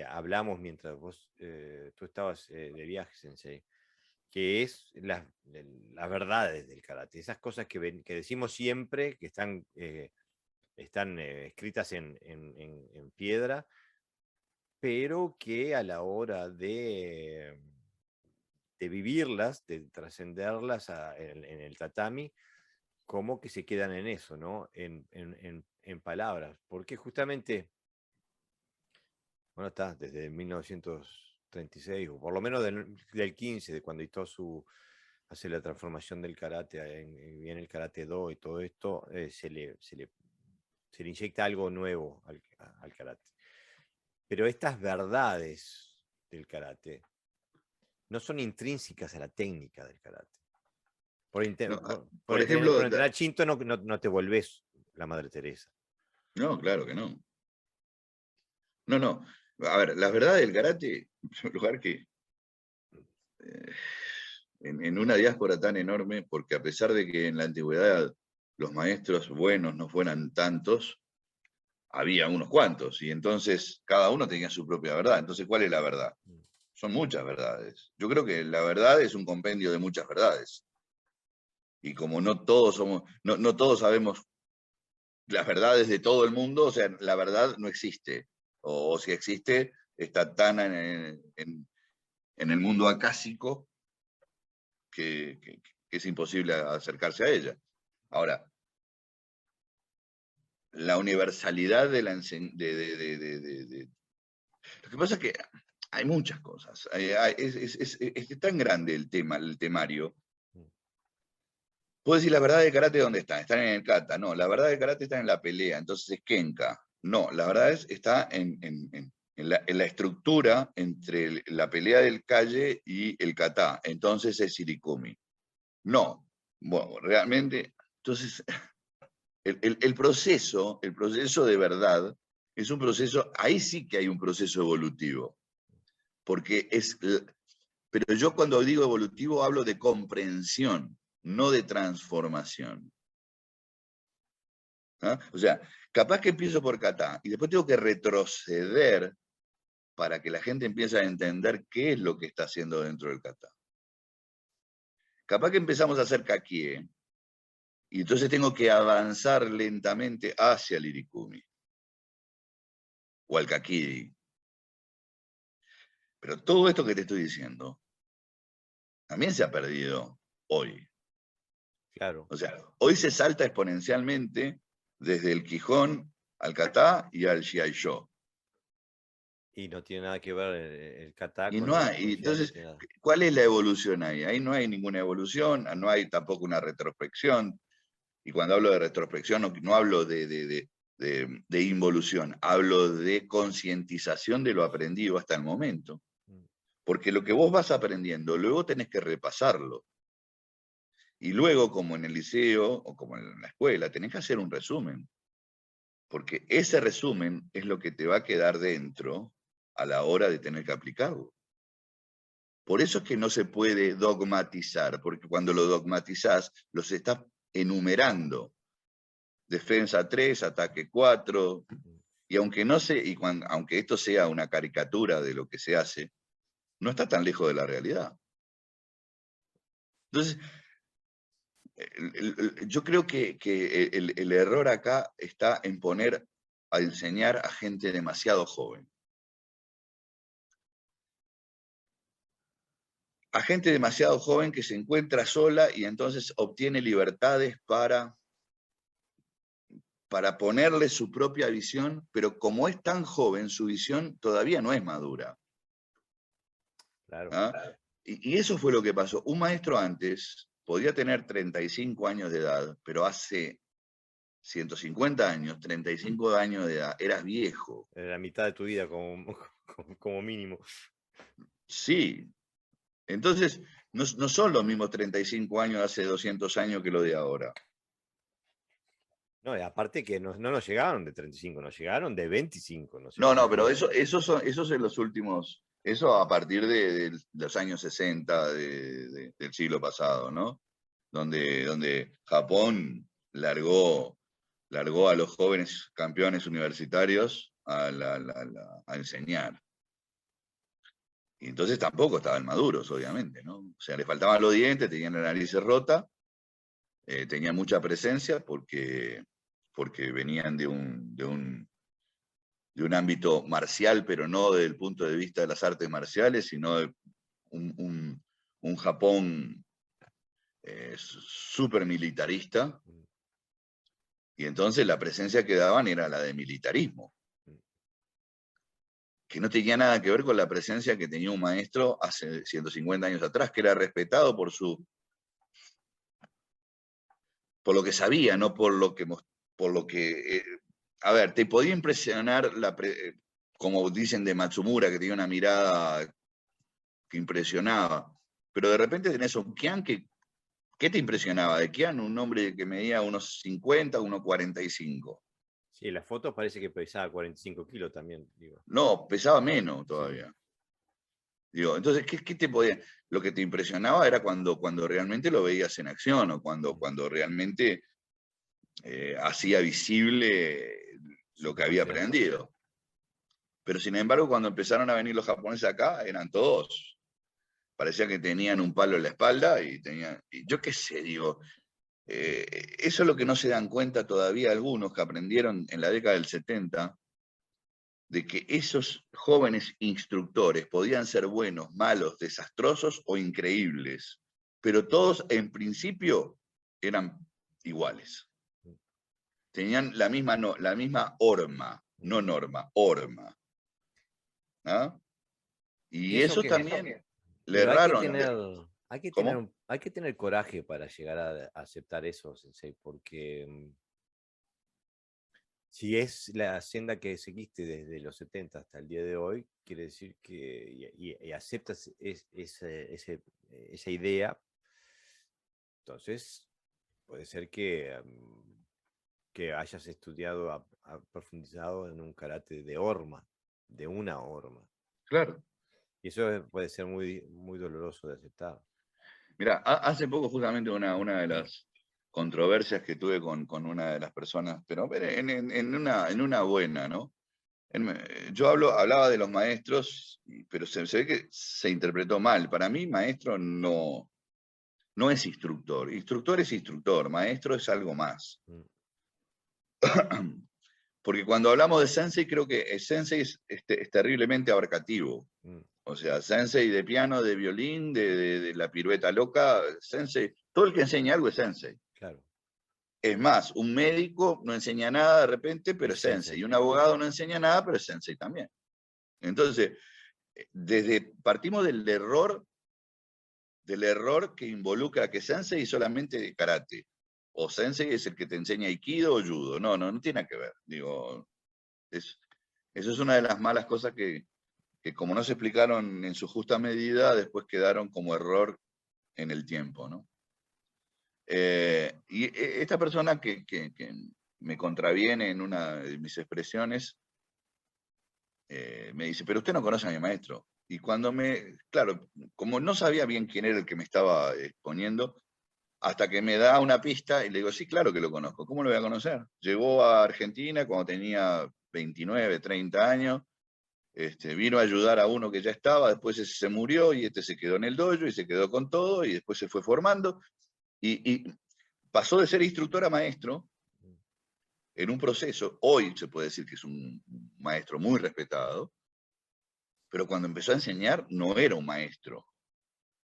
hablamos mientras tú estabas de viaje, Sensei, que es las verdades del karate, esas cosas que decimos siempre, que están escritas en piedra, pero que a la hora de vivirlas, de trascenderlas en el tatami, como que se quedan en eso, ¿no? En palabras, porque justamente, bueno, está desde 1936, o por lo menos del 15, de cuando Itosu hace la transformación del karate, viene el karate do y todo esto, se le inyecta algo nuevo al karate. Pero estas verdades del karate no son intrínsecas a la técnica del karate. No, Por por ejemplo, entrenar Shinto no te volvés la Madre Teresa. no, claro que no. No, no. A ver, las verdades del karate, en lugar que en una diáspora tan enorme, porque a pesar de que en la antigüedad los maestros buenos no fueran tantos, había unos cuantos, y entonces cada uno tenía su propia verdad. Entonces, ¿cuál es la verdad? Son muchas verdades. Yo creo que la verdad es un compendio de muchas verdades. Y como no todos somos, no todos sabemos las verdades de todo el mundo, o sea, la verdad no existe. O si existe, está tan en el mundo acásico que es imposible acercarse a ella. Ahora, la universalidad de la Lo que pasa es que hay muchas cosas. Es tan grande el temario. Puedo decir la verdad del karate, ¿dónde está? Están en el kata. No, la verdad del karate está en la pelea, entonces es kenka. No, la verdad está en la estructura entre la pelea del calle y el kata. Entonces es shirikumi. No, bueno, realmente, entonces el proceso de verdad es un proceso, ahí sí que hay un proceso evolutivo, porque pero yo cuando digo evolutivo hablo de comprensión, no de transformación. ¿Ah? O sea, capaz que empiezo por kata y después tengo que retroceder para que la gente empiece a entender qué es lo que está haciendo dentro del kata. Capaz que empezamos a hacer kakie y entonces tengo que avanzar lentamente hacia el irikumi o al kakiri. Pero todo esto que te estoy diciendo también se ha perdido hoy. Claro. O sea, hoy se salta exponencialmente desde el Quijón al kata y al shiai-sho. Y no tiene nada que ver el kata Y con no el hay, no entonces, tiene nada. ¿cuál es la evolución ahí? Ahí no hay ninguna evolución, no hay tampoco una retrospección. Y cuando hablo de retrospección, no hablo de involución, hablo de concientización de lo aprendido hasta el momento. Porque lo que vos vas aprendiendo, luego tenés que repasarlo. Y luego, como en el liceo o como en la escuela, tenés que hacer un resumen. Porque ese resumen es lo que te va a quedar dentro a la hora de tener que aplicarlo. Por eso es que no se puede dogmatizar, porque cuando lo dogmatizás, los estás enumerando. Defensa 3, ataque 4, y aunque aunque esto sea una caricatura de lo que se hace, no está tan lejos de la realidad. Entonces, yo creo que el error acá está en poner a enseñar a gente demasiado joven. A gente demasiado joven que se encuentra sola y entonces obtiene libertades para ponerle su propia visión, pero como es tan joven, su visión todavía no es madura. Claro. ¿Ah? Y eso fue lo que pasó. Un maestro antes podía tener 35 años de edad, pero hace 150 años, 35 años de edad, eras viejo. La mitad de tu vida como mínimo. Sí. Entonces, no son los mismos 35 años hace 200 años que lo de ahora. No, y aparte que no nos llegaron de 35, nos llegaron de 25. No, pero esos en los últimos, eso a partir de los años 60 del siglo pasado, ¿no? donde Japón largó a los jóvenes campeones universitarios a enseñar. Y entonces tampoco estaban maduros, obviamente, ¿no? O sea, le faltaban los dientes, tenían la nariz rota, tenían mucha presencia porque venían de un ámbito marcial, pero no desde el punto de vista de las artes marciales, sino de un Japón súper militarista, y entonces la presencia que daban era la de militarismo, que no tenía nada que ver con la presencia que tenía un maestro hace 150 años atrás, que era respetado por lo que sabía, no por lo que a ver, te podía impresionar como dicen de Matsumura, que tenía una mirada que impresionaba, pero de repente tenés un Kian ¿qué te impresionaba de Kian? Un hombre que medía unos 50, unos 45. Sí, en la foto parece que pesaba 45 kilos también, digo. No, pesaba menos todavía. Sí. Digo, entonces, ¿qué te podía? Lo que te impresionaba era cuando realmente lo veías en acción, o cuando realmente hacía visible lo Su que había capacidad. aprendido. Pero sin embargo, cuando empezaron a venir los japoneses acá, eran todos, parecía que tenían un palo en la espalda y yo qué sé, digo, eso es lo que no se dan cuenta todavía algunos que aprendieron en la década del 70, de que esos jóvenes instructores podían ser buenos, malos, desastrosos o increíbles, pero todos en principio eran iguales. Tenían la misma horma, no norma, horma. ¿Ah? Y Pienso eso que, también le pero erraron. ¿Cómo? hay que tener coraje para llegar a aceptar eso, Sensei, porque si es la senda que seguiste desde los 70 hasta el día de hoy, quiere decir que y aceptas esa idea, entonces puede ser que hayas estudiado, profundizado en un karate de horma, de una horma. Claro. Y eso puede ser muy, muy doloroso de aceptar. Mira, hace poco justamente una de las controversias que tuve con una de las personas, pero en una buena, ¿no? Yo hablaba de los maestros, pero se ve que se interpretó mal. Para mí, maestro no es instructor. Instructor es instructor, maestro es algo más. Mm. Porque cuando hablamos de sensei, creo que el sensei es terriblemente abarcativo. Mm. O sea, sensei de piano, de violín, de la pirueta loca, sensei. Todo el que enseña algo es sensei. Claro. Es más, un médico no enseña nada de repente, pero Es es sensei. sensei. Y un abogado no enseña nada, pero es sensei también. Entonces, partimos del error que involucra que sensei es solamente karate. O sensei es el que te enseña aikido o judo. No tiene que ver. Digo, eso es una de las malas cosas que como no se explicaron en su justa medida, después quedaron como error en el tiempo, ¿no? Y esta persona que me contraviene en una de mis expresiones, me dice, pero usted no conoce a mi maestro. Y claro, como no sabía bien quién era el que me estaba exponiendo, hasta que me da una pista y le digo, sí, claro que lo conozco. ¿Cómo lo voy a conocer? Llegó a Argentina cuando tenía 29, 30 años, vino a ayudar a uno que ya estaba, después ese se murió y este se quedó en el dojo y se quedó con todo y después se fue formando y pasó de ser instructor a maestro en un proceso. Hoy se puede decir que es un maestro muy respetado, pero cuando empezó a enseñar no era un maestro,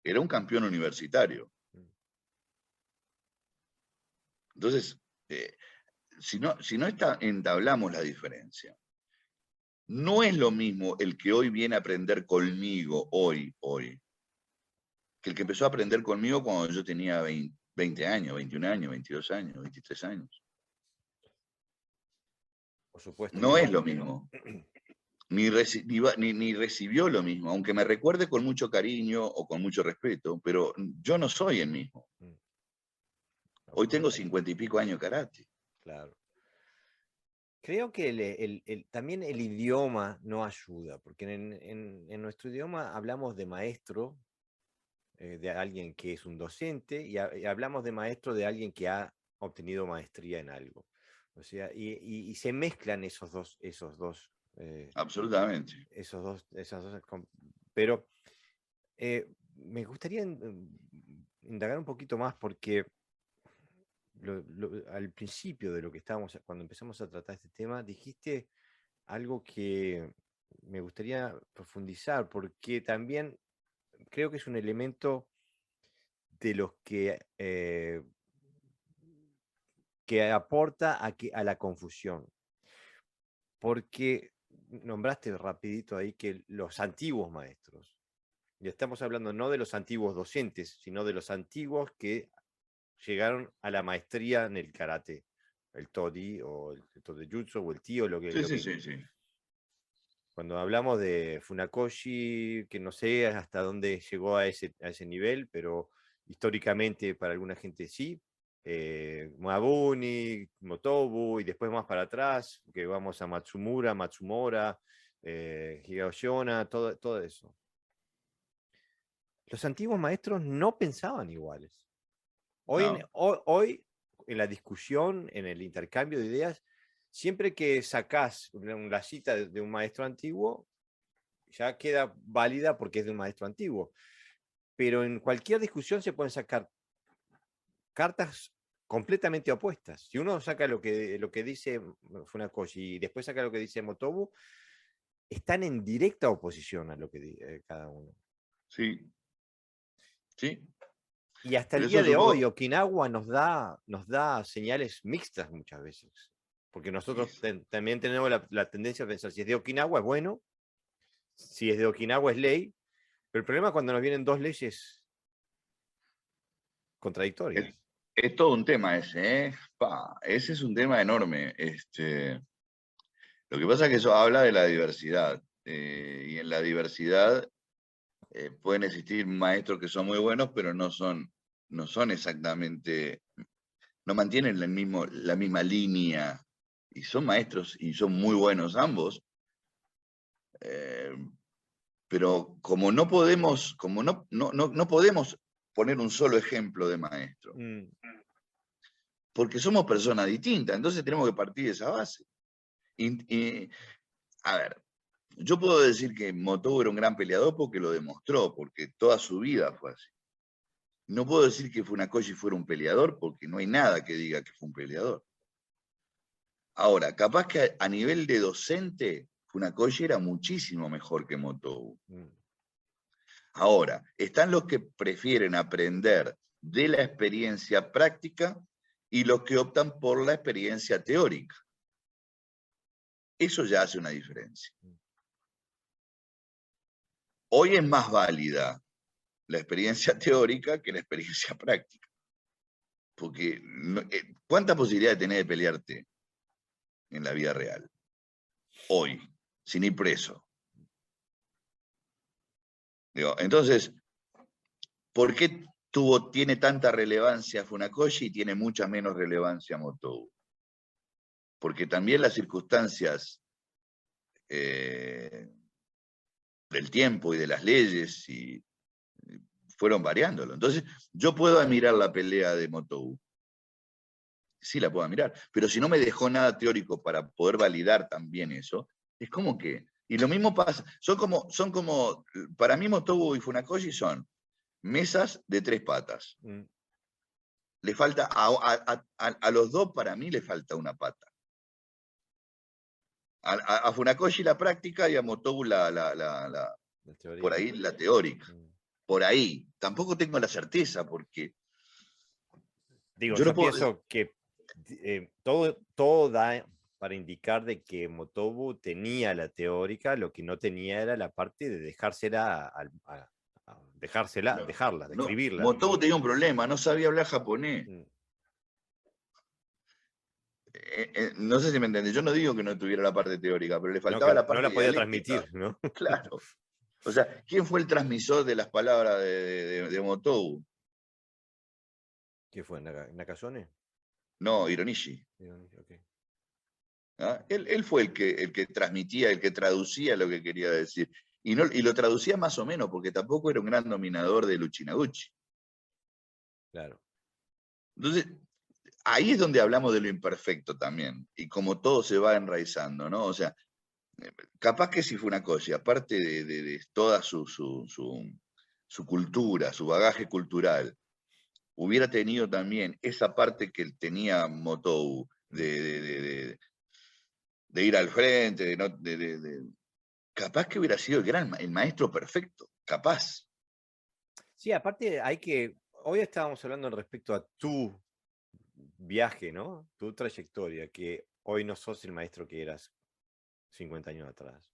era un campeón universitario. Entonces, si no entablamos la diferencia, no es lo mismo el que hoy viene a aprender conmigo, hoy, que el que empezó a aprender conmigo cuando yo tenía 20 años, 21 años, 22 años, 23 años. Por supuesto que No es no. lo mismo. Ni recibió lo mismo, aunque me recuerde con mucho cariño o con mucho respeto, pero yo no soy el mismo. Hoy tengo 50 y pico años de karate. Claro. Creo que también el idioma no ayuda, porque en nuestro idioma hablamos de maestro de alguien que es un docente, y hablamos de maestro de alguien que ha obtenido maestría en algo. O sea, y se mezclan Absolutamente. esas dos, pero me gustaría indagar un poquito más porque al principio de lo que estábamos, cuando empezamos a tratar este tema, dijiste algo que me gustaría profundizar, porque también creo que es un elemento de los que aporta a la confusión, porque nombraste rapidito ahí que los antiguos maestros, y estamos hablando no de los antiguos docentes, sino de los antiguos que llegaron a la maestría en el karate, el Todi o el Todejutsu o el Tío, Sí, sí, sí, sí. cuando hablamos de Funakoshi, que no sé hasta dónde llegó a ese nivel, pero históricamente para alguna gente sí. Moabuni, Motobu, y después más para atrás, que vamos a Matsumura, Matsumora, Higaoshona, todo eso. Los antiguos maestros no pensaban iguales. No. Hoy, en la discusión, en el intercambio de ideas, siempre que sacás la cita de un maestro antiguo, ya queda válida porque es de un maestro antiguo. Pero en cualquier discusión se pueden sacar cartas completamente opuestas. Si uno saca lo que dice Funakoshi y después saca lo que dice Motobu, están en directa oposición a lo que dice cada uno. Sí. Sí. Y hasta Pero el eso día es de un hoy, poco. Okinawa nos da señales mixtas muchas veces. Porque nosotros también tenemos la tendencia a pensar, si es de Okinawa es bueno, si es de Okinawa es ley, pero el problema es cuando nos vienen dos leyes contradictorias. Es todo un tema ese, ¿eh? Ese es un tema enorme. Lo que pasa es que eso habla de la diversidad. Y en la diversidad pueden existir maestros que son muy buenos, pero no son exactamente, no mantienen la misma línea. Y son maestros y son muy buenos ambos. Pero como no podemos, no podemos poner un solo ejemplo de maestro, porque somos personas distintas, entonces tenemos que partir de esa base. A ver, yo puedo decir que Motobu era un gran peleador porque lo demostró, porque toda su vida fue así. No puedo decir que Funakoshi fuera un peleador porque no hay nada que diga que fue un peleador. Ahora, capaz que a nivel de docente, Funakoshi era muchísimo mejor que Motobu. Ahora, están los que prefieren aprender de la experiencia práctica y los que optan por la experiencia teórica. Eso ya hace una diferencia. Hoy es más válida la experiencia teórica que la experiencia práctica. Porque, ¿cuánta posibilidad de tener de pelearte en la vida real? Hoy, sin ir preso. Entonces, ¿por qué tiene tanta relevancia Funakoshi y tiene mucha menos relevancia Motobu? Porque también las circunstancias del tiempo y de las leyes fueron variándolo. Entonces, yo puedo admirar la pelea de Motobu. Sí la puedo admirar, pero si no me dejó nada teórico para poder validar también eso, es como que... Y lo mismo pasa, son como para mí Motobu y Funakoshi son mesas de 3 patas. Le falta, a los dos para mí le falta una pata. A Funakoshi la práctica y a Motobu por ahí la teórica. Por ahí. Tampoco tengo la certeza porque... Digo, Yo no yo puedo... pienso que todo da para indicar de que Motobu tenía la teórica, lo que no tenía era la parte de dejarla, de escribirla. Motobu tenía un problema, no sabía hablar japonés. No sé si me entendés, yo no digo que no tuviera la parte teórica, pero le No, faltaba que la no parte la podía dialéctica. transmitir, ¿no? Claro. O sea, ¿quién fue el transmisor de las palabras de Motobu? ¿Qué fue? ¿Nakasone? No, Hironishi. Okay. ¿Ah? Él fue el que transmitía, el que traducía lo que quería decir. y lo traducía más o menos, porque tampoco era un gran dominador de Uchinaguchi. Claro. Entonces, ahí es donde hablamos de lo imperfecto también, y como todo se va enraizando, ¿no? O sea, capaz que si Funakoshi, aparte de toda su cultura, su bagaje cultural, hubiera tenido también esa parte que tenía Motou, de ir al frente, capaz que hubiera sido el maestro perfecto, capaz. Sí, aparte hoy estábamos hablando respecto a tu viaje, ¿no? Tu trayectoria, que hoy no sos el maestro que eras 50 años atrás.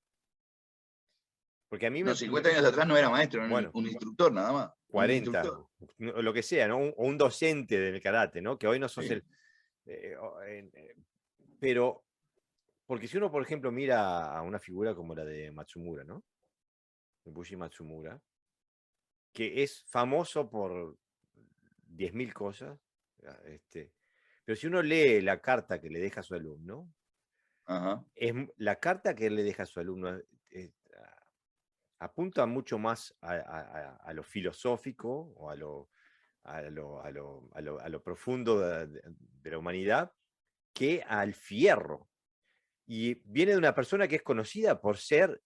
Porque a mí No, 50 años atrás no era maestro, era bueno, un instructor nada más. 40, o lo que sea, ¿no? O un docente del karate, ¿no? Que hoy no sos Sí. pero, porque si uno, por ejemplo, mira a una figura como la de Matsumura, ¿no? Bushi Matsumura, que es famoso por 10.000 cosas, pero si uno lee la carta que le deja a su alumno, Ajá. la carta que él le deja a su alumno apunta mucho más a lo filosófico o a lo profundo de la humanidad que al fierro. Y viene de una persona que es conocida por ser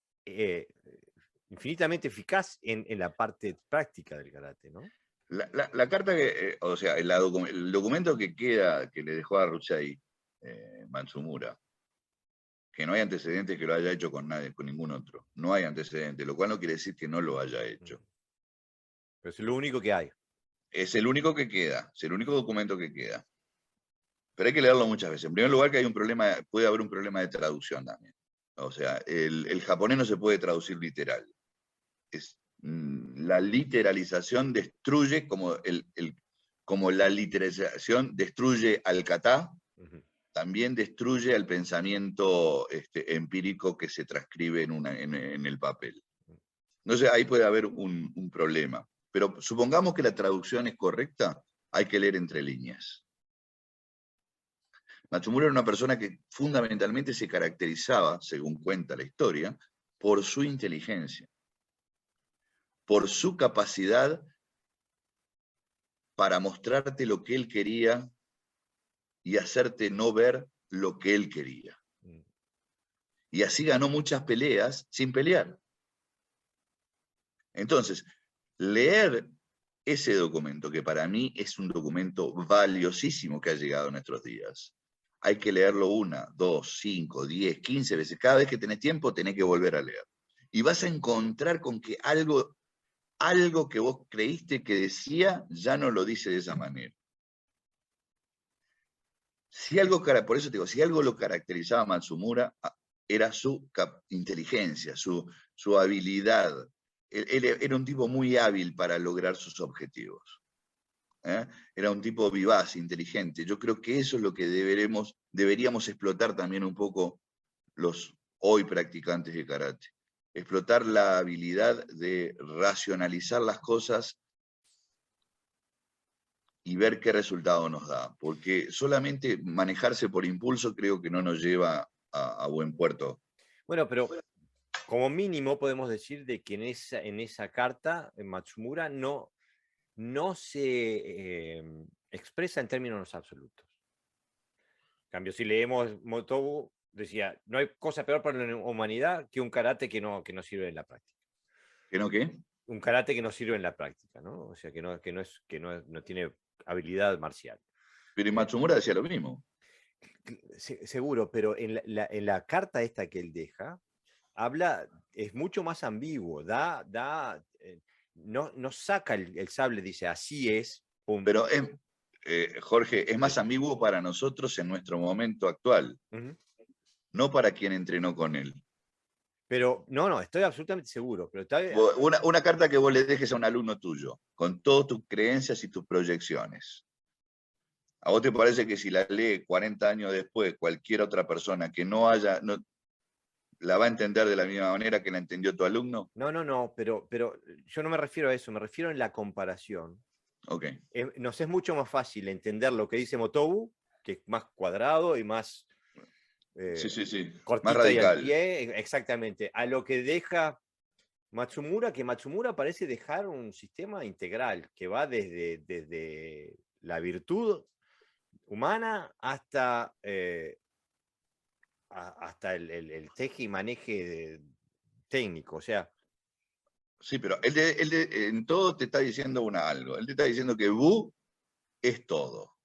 infinitamente eficaz en la parte práctica del karate, ¿no? La carta o sea, el documento que queda, que le dejó a Ruchai Matsumura, que no hay antecedentes que lo haya hecho con nadie, con ningún otro. No hay antecedentes, lo cual no quiere decir que no lo haya hecho. Pero es lo único que hay. Es el único que queda, es el único documento que queda. Pero hay que leerlo muchas veces. En primer lugar, que hay un problema, puede haber un problema de traducción también. O sea, el japonés no se puede traducir literal. La literalización destruye, como la literalización destruye al kata, también destruye al pensamiento empírico que se transcribe en el papel. Entonces ahí puede haber un problema. Pero supongamos que la traducción es correcta, hay que leer entre líneas. Matsumura era una persona que fundamentalmente se caracterizaba, según cuenta la historia, por su inteligencia, por su capacidad para mostrarte lo que él quería y hacerte no ver lo que él quería. Y así ganó muchas peleas sin pelear. Entonces, leer ese documento, que para mí es un documento valiosísimo que ha llegado a nuestros días, hay que leerlo 1, 2, 5, 10, 15 veces. Cada vez que tenés tiempo, tenés que volver a leer. Y vas a encontrar con que algo que vos creíste que decía, ya no lo dice de esa manera. Por eso te digo, si algo lo caracterizaba a Matsumura, era su inteligencia, su habilidad. Él era un tipo muy hábil para lograr sus objetivos. Era un tipo vivaz, inteligente. Yo creo que eso es lo que deberíamos explotar también un poco los hoy practicantes de karate. Explotar la habilidad de racionalizar las cosas y ver qué resultado nos da, porque solamente manejarse por impulso creo que no nos lleva a buen puerto. Bueno, pero como mínimo podemos decir de que en esa carta Matsumura no se expresa en términos absolutos. En cambio, si leemos Motobu, decía, no hay cosa peor para la humanidad que un karate que no sirve en la práctica. ¿Que no qué? Un karate que no sirve en la práctica, ¿no? O sea, que no tiene habilidad marcial. Pero Matsumura decía lo mismo. Seguro, pero en la carta esta que él deja, es mucho más ambiguo, no saca el sable, dice, así es, pum. Pero Jorge, es más ambiguo para nosotros en nuestro momento actual, no para quien entrenó con él. Pero no, estoy absolutamente seguro. Pero una carta que vos le dejes a un alumno tuyo, con todas tus creencias y tus proyecciones. ¿A vos te parece que si la lee 40 años después cualquier otra persona que no la va a entender de la misma manera que la entendió tu alumno? No, pero yo no me refiero a eso, me refiero en la comparación. Okay. Nos es mucho más fácil entender lo que dice Motobu, que es más cuadrado y más sí. cortita Más radical. y al pie, exactamente, a lo que deja Matsumura parece dejar un sistema integral que va desde la virtud humana hasta, hasta el teje y maneje técnico. O sea, Sí, pero en todo te está diciendo algo. Él te está diciendo que Bu es todo.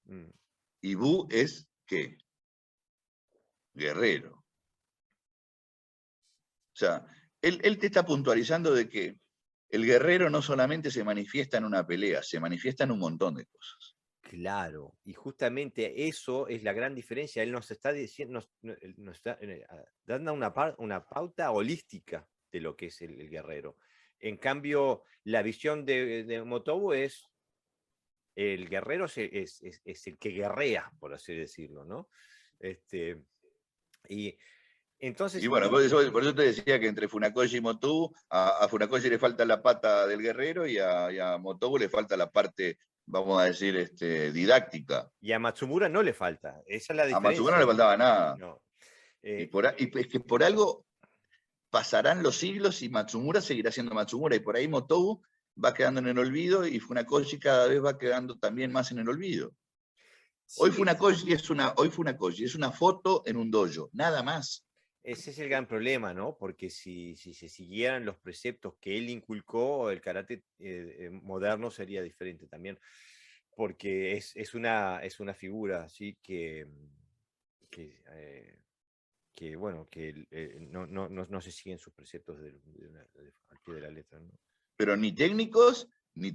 ¿Y Bu es qué? Guerrero. O sea, él te está puntualizando de que el guerrero no solamente se manifiesta en una pelea, se manifiesta en un montón de cosas. claro, y justamente eso es la gran diferencia. Él nos está diciendo, nos está dando una pauta holística de lo que es el guerrero. En cambio, la visión de Motobu es el guerrero es el que guerrea, por así decirlo, ¿no? Y entonces, Y bueno, por eso te decía que entre Funakoshi y Motobu, a Funakoshi le falta la pata del guerrero y a Motobu le falta la parte, vamos a decir, didáctica. y a Matsumura no le falta, esa es la A Matsubara no diferencia. le faltaba nada. No. Y es que por algo pasarán los siglos y Matsumura seguirá siendo Matsumura. Y por ahí Motobu va quedando en el olvido y Funakoshi cada vez va quedando también más en el olvido. Hoy Sí, Funakoshi es una foto en un dojo, nada más. ese es el gran problema, ¿no? Porque si se siguieran los preceptos que él inculcó, el karate moderno sería diferente también, porque es una figura así que, bueno, que no se siguen sus preceptos al pie de la letra, ¿no? Pero ni técnicos, ni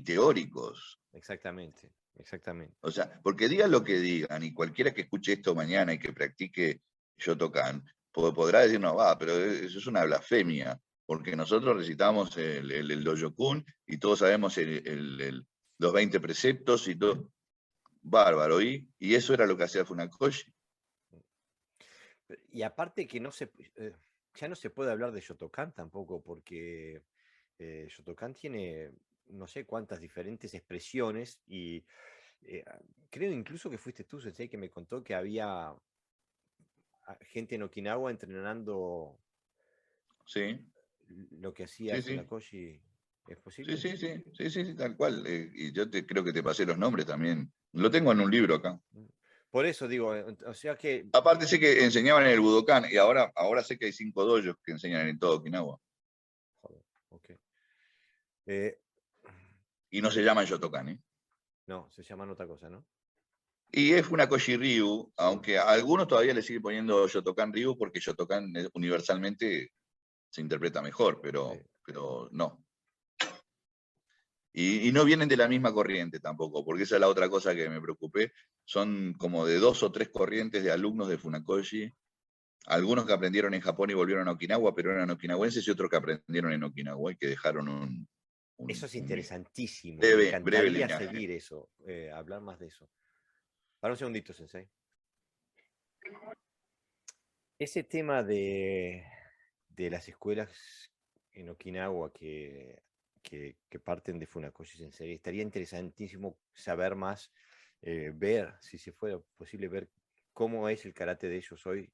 teóricos. Exactamente, exactamente. O sea, porque digan lo que digan, y cualquiera que escuche esto mañana y que practique Shotokan, podrá decir, no, va, pero eso es una blasfemia, porque nosotros recitamos el Dojo-kun y todos sabemos los 20 preceptos y todo. Bárbaro, y eso era lo que hacía Funakoshi. Y aparte que ya no se puede hablar de Shotokan tampoco, porque Shotokan tiene no sé cuántas diferentes expresiones y creo incluso que fuiste tú, Sensei, que me contó que había gente en Okinawa entrenando Sí, lo que hacía sí, sí. Funakoshi. ¿Es Sí, posible? sí, sí, sí, sí, tal cual. Y yo creo que te pasé los nombres también. Lo tengo en un libro acá. Por eso digo, o sea que... Aparte sé que enseñaban en el Budokan y ahora sé que hay 5 dojos que enseñan en todo Okinawa. Joder, ok. Eh, Y no se llaman Shotokan, ¿eh? no, se llaman otra cosa, ¿no? Y es Funakoshi Ryu, Sí, aunque a algunos todavía le siguen poniendo Shotokan Ryu porque Shotokan universalmente se interpreta mejor, sí. pero no. Y no vienen de la misma corriente tampoco, porque esa es la otra cosa que me preocupé. Son como de 2 o 3 corrientes de alumnos de Funakoshi. Algunos que aprendieron en Japón y volvieron a Okinawa, pero eran okinawenses, y otros que aprendieron en Okinawa y que dejaron Eso es un interesantísimo. Me breve encantaría linaje. seguir eso, hablar más de eso. Para un segundito, Sensei. Ese tema de las escuelas en Okinawa que parten de Funakoshi Sensei, estaría interesantísimo saber más, ver, si se fuera posible, ver cómo es el karate de ellos hoy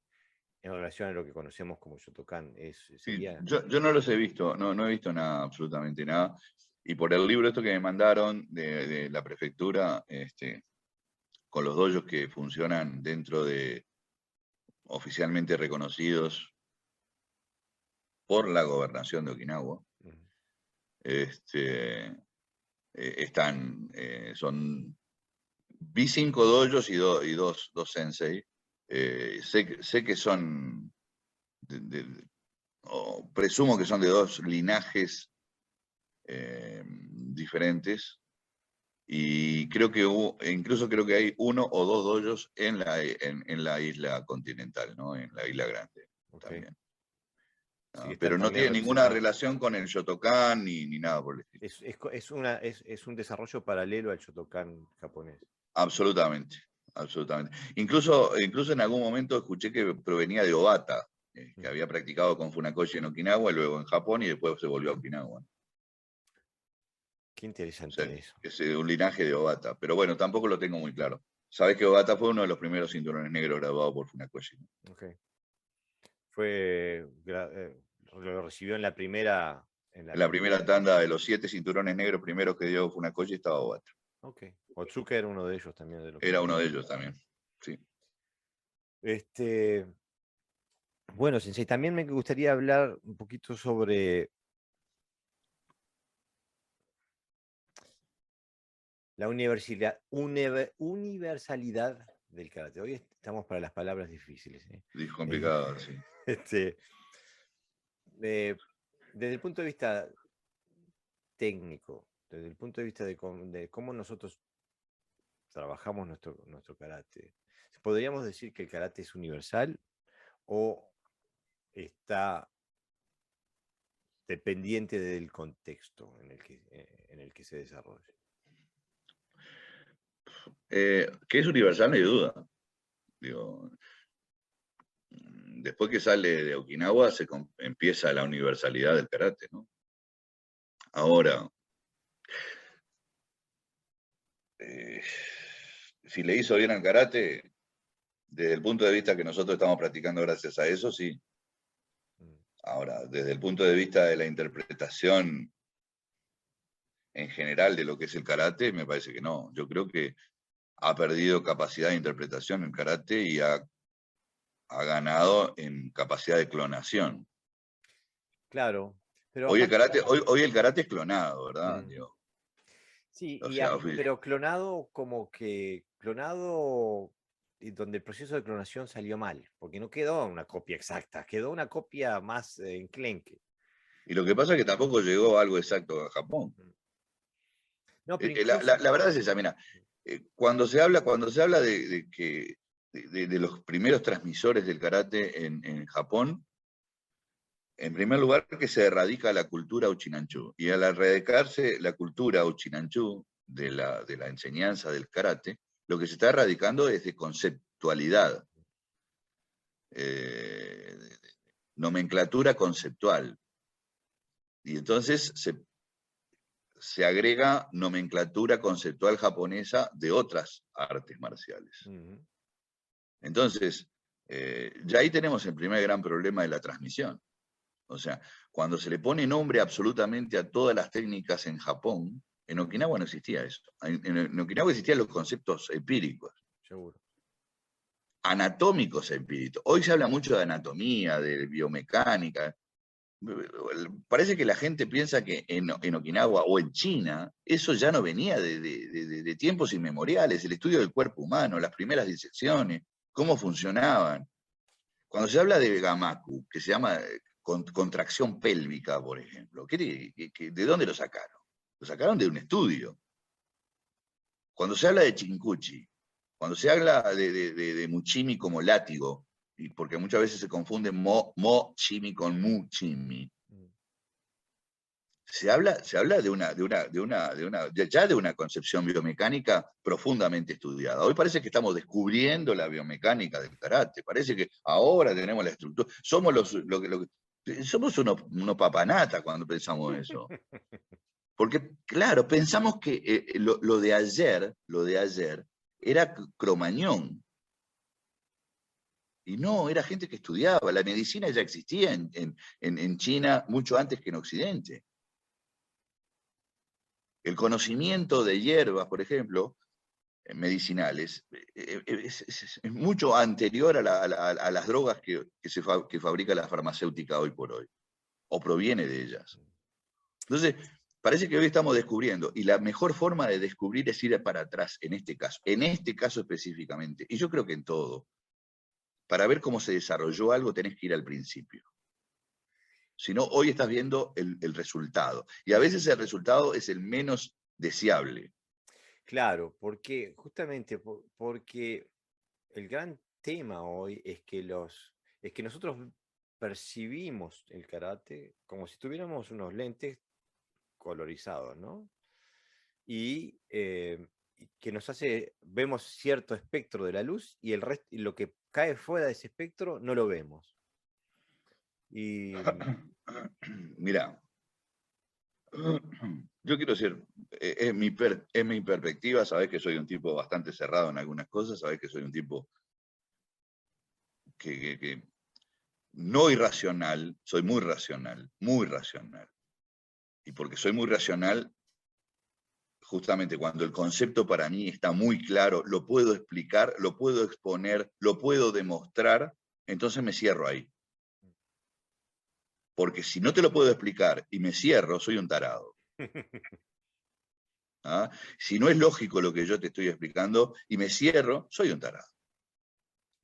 en relación a lo que conocemos como Shotokan. Sí, Sería... yo no los he visto, no he visto nada, absolutamente nada. Y por el libro esto que me mandaron de la prefectura, con los dojos que funcionan dentro de oficialmente reconocidos por la gobernación de Okinawa, este, vi 5 dojos y dos sensei. Sé que son, o presumo que son de 2 linajes diferentes, y creo que incluso creo que hay 1 o 2 dojos en la isla continental, ¿no? En la isla grande Okay. también. Sí, están Pero no también tiene ninguna representados. relación con el Shotokan ni nada por el estilo. Es un desarrollo paralelo al Shotokan japonés. Absolutamente, absolutamente. Incluso en algún momento escuché que provenía de Obata, que había practicado con Funakoshi en Okinawa, y luego en Japón y después se volvió a Okinawa. Qué O sea, interesante eso. que es un linaje de Obata. Pero bueno, tampoco lo tengo muy claro. Sabés que Obata fue uno de los primeros cinturones negros graduados por Funakoshi, ¿no? Okay. Fue lo recibió en la primera. En En la primera tanda de los 7 cinturones negros primeros que dio Funakoshi estaba Obata. Ok. Otsuka era uno de ellos también. Era uno de ellos también, sí. Bueno, Sensei, también me gustaría hablar un poquito sobre la universalidad del karate. Hoy estamos para las palabras difíciles. Es complicado, sí. Este, desde el punto de vista técnico, desde el punto de vista de cómo nosotros trabajamos nuestro karate, ¿podríamos decir que el karate es universal o está dependiente del contexto en el que se desarrolla? Que es universal, no hay duda. Digo, después que sale de Okinawa empieza la universalidad del karate, ¿no? Ahora, si le hizo bien al karate, desde el punto de vista que nosotros estamos practicando gracias a eso, sí. Ahora, desde el punto de vista de la interpretación en general de lo que es el karate, me parece que no. Yo creo que ha perdido capacidad de interpretación en karate y ha ganado en capacidad de clonación. Claro, pero Hoy el aparte. karate es clonado, ¿verdad? Digo, Sí, o sea, pero clonado como que clonado y donde el proceso de clonación salió mal, porque no quedó una copia exacta, quedó una copia más enclenque. y lo que pasa es que tampoco llegó algo exacto a Japón. No, pero incluso. La verdad es esa, mira, cuando se habla de los primeros transmisores del karate en Japón, en primer lugar que se erradica la cultura Uchinanchu, y al erradicarse la cultura Uchinanchu de la enseñanza del karate, lo que se está erradicando es de conceptualidad, nomenclatura conceptual. Y entonces se agrega nomenclatura conceptual japonesa de otras artes marciales. Entonces, ya ahí tenemos el primer gran problema de la transmisión. O sea, cuando se le pone nombre absolutamente a todas las técnicas en Japón, en Okinawa no existía eso. En Okinawa existían los conceptos empíricos. Seguro. Anatómicos empíricos. Hoy se habla mucho de anatomía, de biomecánica. Parece que la gente piensa que en Okinawa o en China, eso ya no venía de tiempos inmemoriales, el estudio del cuerpo humano, las primeras disecciones, cómo funcionaban. Cuando se habla de Gamaku, que se llama contracción pélvica, por ejemplo, ¿de dónde lo sacaron? Lo sacaron de un estudio. Cuando se habla de Chinkuchi, cuando se habla de Muchimi como látigo, y porque muchas veces se confunde Mo-Chimi con Mu-Chimi, se habla ya de una concepción biomecánica profundamente estudiada. Hoy parece que estamos descubriendo la biomecánica del karate, parece que ahora tenemos la estructura, somos unos papanata cuando pensamos eso. Porque, claro, pensamos que lo de ayer era Cromañón. Y no, era gente que estudiaba. La medicina ya existía en China mucho antes que en Occidente. El conocimiento de hierbas, por ejemplo, medicinales, es mucho anterior a las drogas que fabrica la farmacéutica hoy por hoy, o proviene de ellas. Entonces, parece que hoy estamos descubriendo, y la mejor forma de descubrir es ir para atrás, en este caso específicamente, y yo creo que en todo. Para ver cómo se desarrolló algo tenés que ir al principio. Si no, hoy estás viendo el resultado. Y a veces el resultado es el menos deseable. Claro, porque justamente porque el gran tema hoy es que nosotros percibimos el karate como si tuviéramos unos lentes colorizados, ¿no? Y que nos vemos cierto espectro de la luz y el resto, y lo que cae fuera de ese espectro no lo vemos. Y Mira, yo quiero decir, es mi perspectiva, sabés que soy un tipo bastante cerrado en algunas cosas, sabés que soy un tipo que no irracional, soy muy racional, muy racional. Y porque soy muy racional, justamente cuando el concepto para mí está muy claro, lo puedo explicar, lo puedo exponer, lo puedo demostrar, entonces me cierro ahí. Porque si no te lo puedo explicar y me cierro, soy un tarado. ¿Ah? Si no es lógico lo que yo te estoy explicando y me cierro, soy un tarado.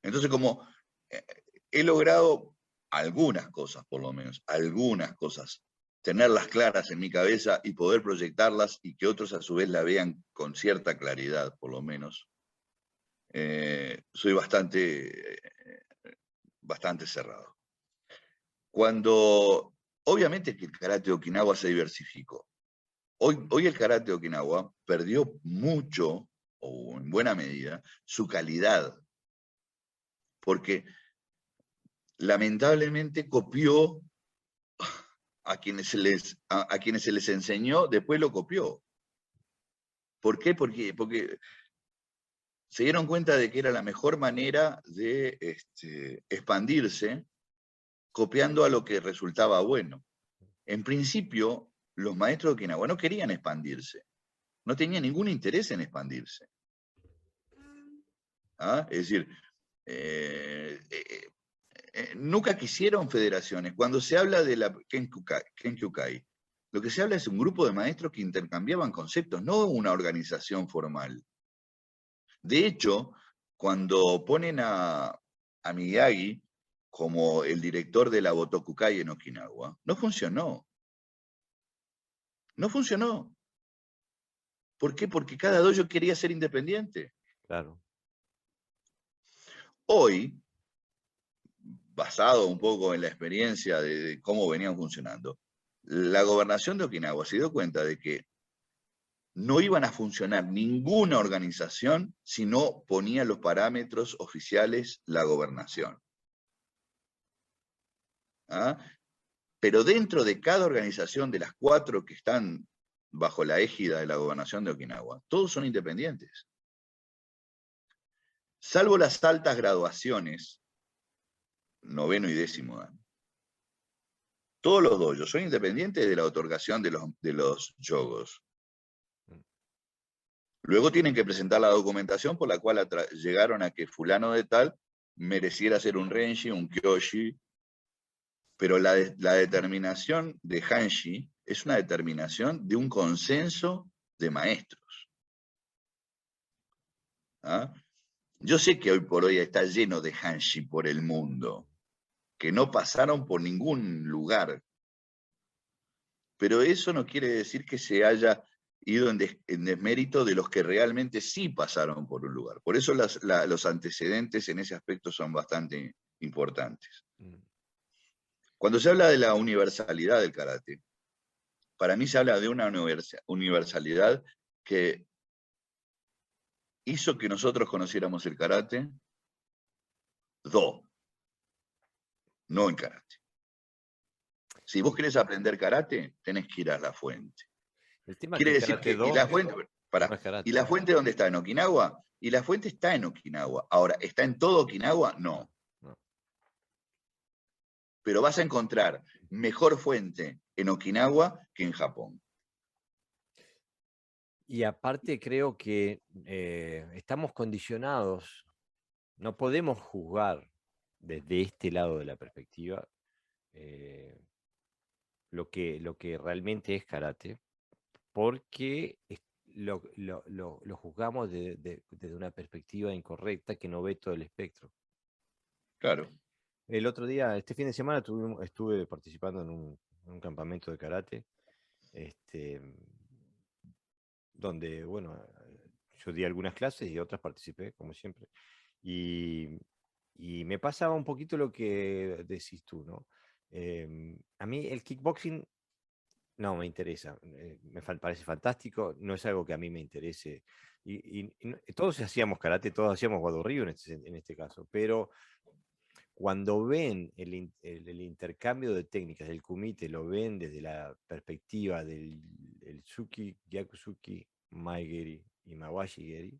Entonces, como he logrado algunas cosas, por lo menos, algunas cosas, tenerlas claras en mi cabeza y poder proyectarlas y que otros a su vez la vean con cierta claridad, por lo menos, soy bastante cerrado. Cuando, obviamente que el karate de Okinawa se diversificó. Hoy el karate de Okinawa perdió mucho, o en buena medida, su calidad, porque lamentablemente copió a quienes se les enseñó, después lo copió. ¿Por qué? Porque se dieron cuenta de que era la mejor manera de expandirse, copiando a lo que resultaba bueno. En principio, los maestros de Okinawa no querían expandirse, no tenían ningún interés en expandirse. ¿Ah? Es decir, nunca quisieron federaciones. Cuando se habla de la Kenkyukai, lo que se habla es un grupo de maestros que intercambiaban conceptos, no una organización formal. De hecho, cuando ponen a Miyagi como el director de la Botokukai en Okinawa, no funcionó. No funcionó. ¿Por qué? Porque cada dojo quería ser independiente. Claro. Hoy, basado un poco en la experiencia de cómo venían funcionando, la gobernación de Okinawa se dio cuenta de que no iban a funcionar ninguna organización si no ponía los parámetros oficiales la gobernación. ¿Ah? Pero dentro de cada organización de las 4 que están bajo la égida de la gobernación de Okinawa, todos son independientes. Salvo las altas graduaciones, 9º y 10º dan. Todos los dojos son independientes de la otorgación de los yogos. Luego tienen que presentar la documentación por la cual llegaron a que fulano de tal mereciera ser un renshi, un kyoshi, pero la determinación de Hanshi es una determinación de un consenso de maestros. ¿Ah? Yo sé que hoy por hoy está lleno de Hanshi por el mundo, que no pasaron por ningún lugar, pero eso no quiere decir que se haya ido en desmérito de los que realmente sí pasaron por un lugar. Por eso los antecedentes en ese aspecto son bastante importantes. Cuando se habla de la universalidad del karate, para mí se habla de una universalidad que hizo que nosotros conociéramos el karate, no el karate. Si vos querés aprender karate, tenés que ir a la fuente. El tema es que Quiere el decir Karate que, Do no es ¿y karate. la fuente dónde está? ¿En Okinawa? Y la fuente está en Okinawa. Ahora, ¿está en todo Okinawa? No. No. Pero vas a encontrar mejor fuente en Okinawa que en Japón. Y aparte creo que estamos condicionados, no podemos juzgar desde este lado de la perspectiva lo que realmente es karate, porque lo juzgamos desde una perspectiva incorrecta que no ve todo el espectro. Claro. El otro día, este fin de semana, estuve participando en un campamento de karate, donde, bueno, yo di algunas clases y otras participé, como siempre. Y me pasaba un poquito lo que decís tú, ¿no? A mí el kickboxing no me interesa, parece fantástico, no es algo que a mí me interese. Todos hacíamos karate, todos hacíamos Wado Ryu en este caso, pero cuando ven el intercambio de técnicas del kumite, lo ven desde la perspectiva del Tsuki, Gyakusuki, Maegeri y Mawashi-geri,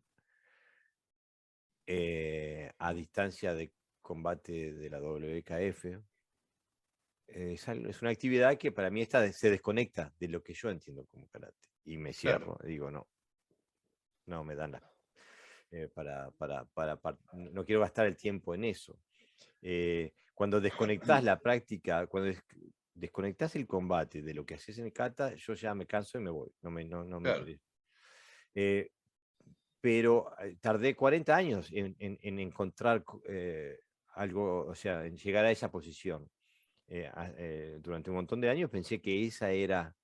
a distancia de combate de la WKF, es una actividad que para mí se desconecta de lo que yo entiendo como karate. Y me Claro. cierro, digo, no, no me dan no quiero gastar el tiempo en eso. Cuando desconectás la práctica, cuando desconectás el combate de lo que haces en el kata, yo ya me canso y me voy, no me Claro. interesa. Eh, pero tardé 40 años en encontrar algo, o sea, en llegar a esa posición. Durante un montón de años pensé que esa era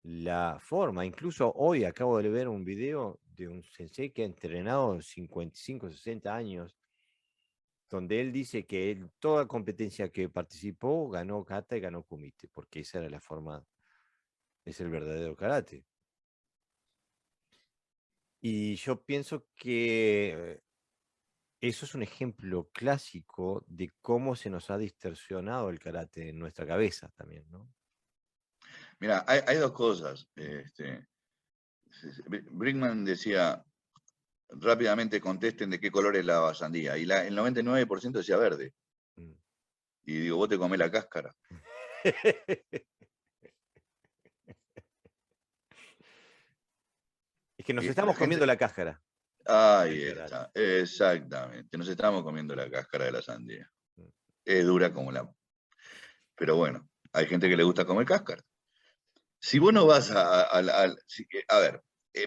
la forma. Incluso hoy acabo de ver un video de un sensei que ha entrenado 55, 60 años, donde él dice que toda competencia que participó ganó kata y ganó kumite, porque esa era la forma, es el verdadero karate. Y yo pienso que eso es un ejemplo clásico de cómo se nos ha distorsionado el karate en nuestra cabeza también, ¿no? Mira, hay dos cosas. Brinkman decía, rápidamente contesten de qué color es la sandía. Y el 99% decía verde. Mm. Y digo, vos te comés la cáscara. Es que nos Que la estamos comiendo gente. la cáscara del Ahí karate. está, exactamente. Nos estamos comiendo la cáscara de la sandía. Mm. Es dura como la. Pero bueno, hay gente que le gusta comer cáscara. Si vos no vas a ver,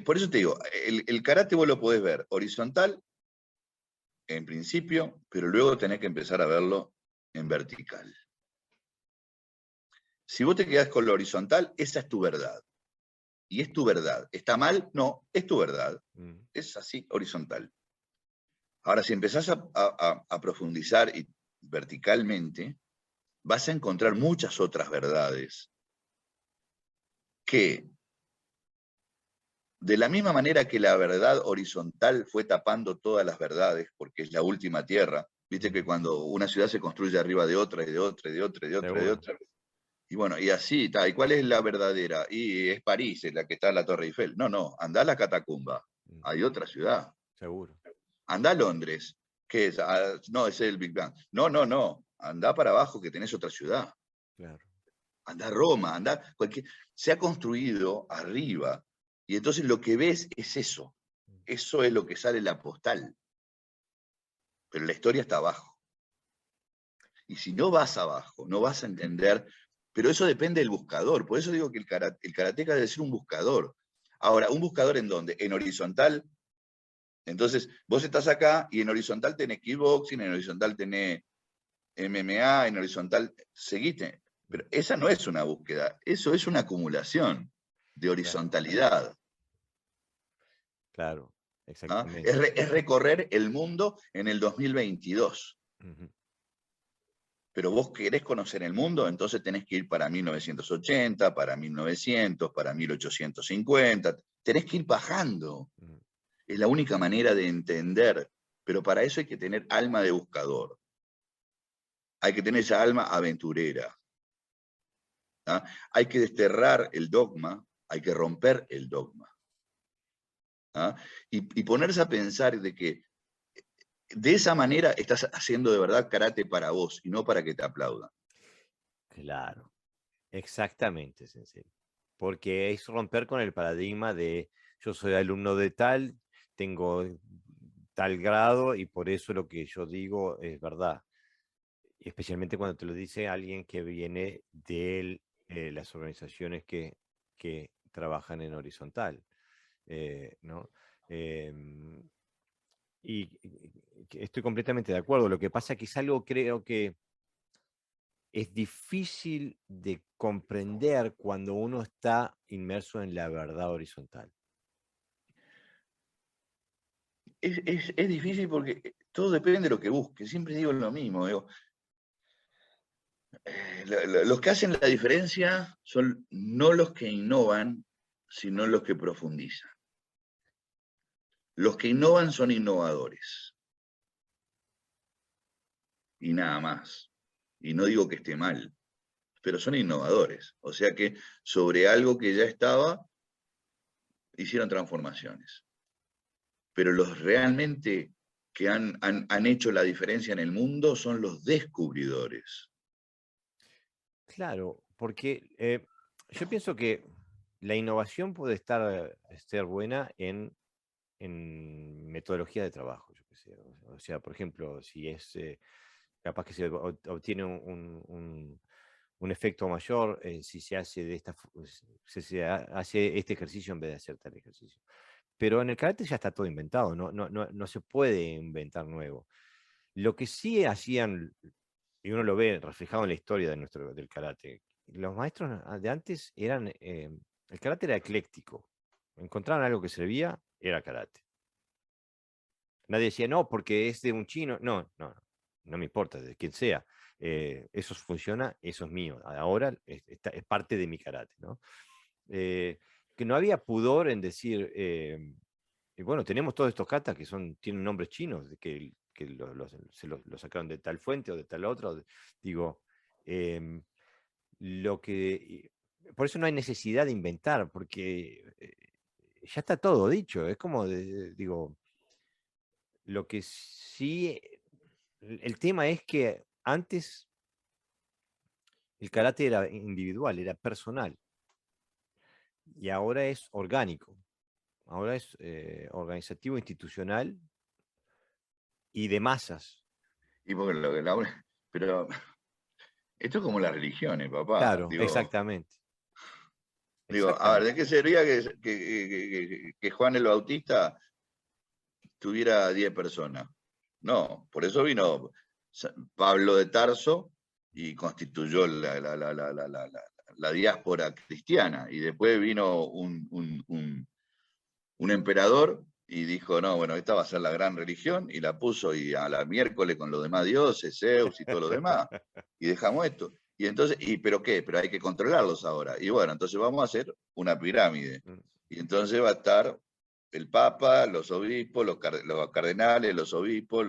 por eso te digo, el karate vos lo podés ver horizontal en principio, pero luego tenés que empezar a verlo en vertical. Si vos te quedás con lo horizontal, esa es tu verdad. Y es tu verdad. ¿Está mal? No, es tu verdad. Mm. Es así, horizontal. Ahora, si empezás a profundizar verticalmente, vas a encontrar muchas otras verdades que, de la misma manera que la verdad horizontal fue tapando todas las verdades, porque es la última tierra, viste que cuando una ciudad se construye arriba de otra y de otra y de otra y de otra y de Seguro. otra, y bueno, y así está. ¿Y cuál es la verdadera? Y es París, es la que está en la Torre Eiffel. No, no, andá a la Catacumba. Mm. Hay otra ciudad. Seguro. Andá a Londres. ¿Qué es? No, ese es el Big Bang. No, no, no. Andá para abajo que tenés otra ciudad. Claro. Andá a Roma, andá. Se ha construido arriba. Y entonces lo que ves es eso. Mm. Eso es lo que sale en la postal. Pero la historia está abajo. Y si no vas abajo, no vas a entender. Pero eso depende del buscador. Por eso digo que el karateca debe ser un buscador. Ahora, ¿un buscador en dónde? En horizontal. Entonces, vos estás acá y en horizontal tenés kickboxing, en horizontal tenés MMA, en horizontal, seguite. Pero esa no es una búsqueda, eso es una acumulación de Claro. horizontalidad. Claro. ¿Ah? Exactamente. Es recorrer el mundo en el 2022. Ujú. Pero vos querés conocer el mundo, entonces tenés que ir para 1980, para 1900, para 1850. Tenés que ir bajando. Mm. Es la única manera de entender. Pero para eso hay que tener alma de buscador. Hay que tener esa alma aventurera. ¿Ah? Hay que desterrar el dogma, hay que romper el dogma. ¿Ah? Y ponerse a pensar de que de esa manera estás haciendo de verdad karate para vos y no para que te aplaudan. Claro. Exactamente, Sensei. Porque es romper con el paradigma de yo soy alumno de tal, tengo tal grado y por eso lo que yo digo es verdad. Especialmente cuando te lo dice alguien que viene de las organizaciones que trabajan en horizontal, ¿no? Em, que estoy completamente de acuerdo. Lo que pasa es que es algo, creo que es difícil de comprender cuando uno está inmerso en la verdad horizontal. Es difícil porque todo depende de lo que busques. Siempre digo lo mismo. Digo, los que hacen la diferencia son no los que innovan, sino los que profundizan. Los que innovan son innovadores. Y nada más. Y no digo que esté mal, pero son innovadores. O sea que sobre algo que ya estaba, hicieron transformaciones. Pero los realmente que han hecho la diferencia en el mundo son los descubridores. Claro, porque yo pienso que la innovación puede ser buena en metodología de trabajo, yo qué sé. O sea, por ejemplo, si es capaz que se obtiene un efecto mayor si se hace de hace este ejercicio en vez de hacer tal ejercicio. Pero en el karate ya está todo inventado, no se puede inventar nuevo. Lo que sí hacían, y uno lo ve reflejado en la historia del karate, los maestros de antes el karate era ecléctico. Encontraban algo que servía, era karate. Nadie decía, no, porque es de un chino. No me importa, de quien sea. Eso funciona, eso es mío. Ahora es parte de mi karate, ¿no? Que no había pudor en decir, y bueno, tenemos todos estos katas que tienen nombres chinos, que lo sacaron de tal fuente o de tal otra. Digo, em, lo que. Por eso no hay necesidad de inventar, porque ya está todo dicho. Es como, digo, lo que sí. El tema es que antes el karate era individual, era personal, y ahora es orgánico. Ahora es organizativo, institucional y de masas. Y porque pero esto es como las religiones, papá. Claro, exactamente. Digo, a ver, ¿de Exactamente. qué sería que Juan el Bautista tuviera 10 personas? No, por eso vino Pablo de Tarso y constituyó la diáspora cristiana. Y después vino un emperador y dijo, no, bueno, esta va a ser la gran religión, y la puso y a la miércoles con los demás dioses, Zeus y todo lo demás, y dejamos esto. Y entonces, ¿pero qué? Pero hay que controlarlos ahora. Y bueno, entonces vamos a hacer una pirámide. Y entonces va a estar el Papa, los obispos, los cardenales, los obispos,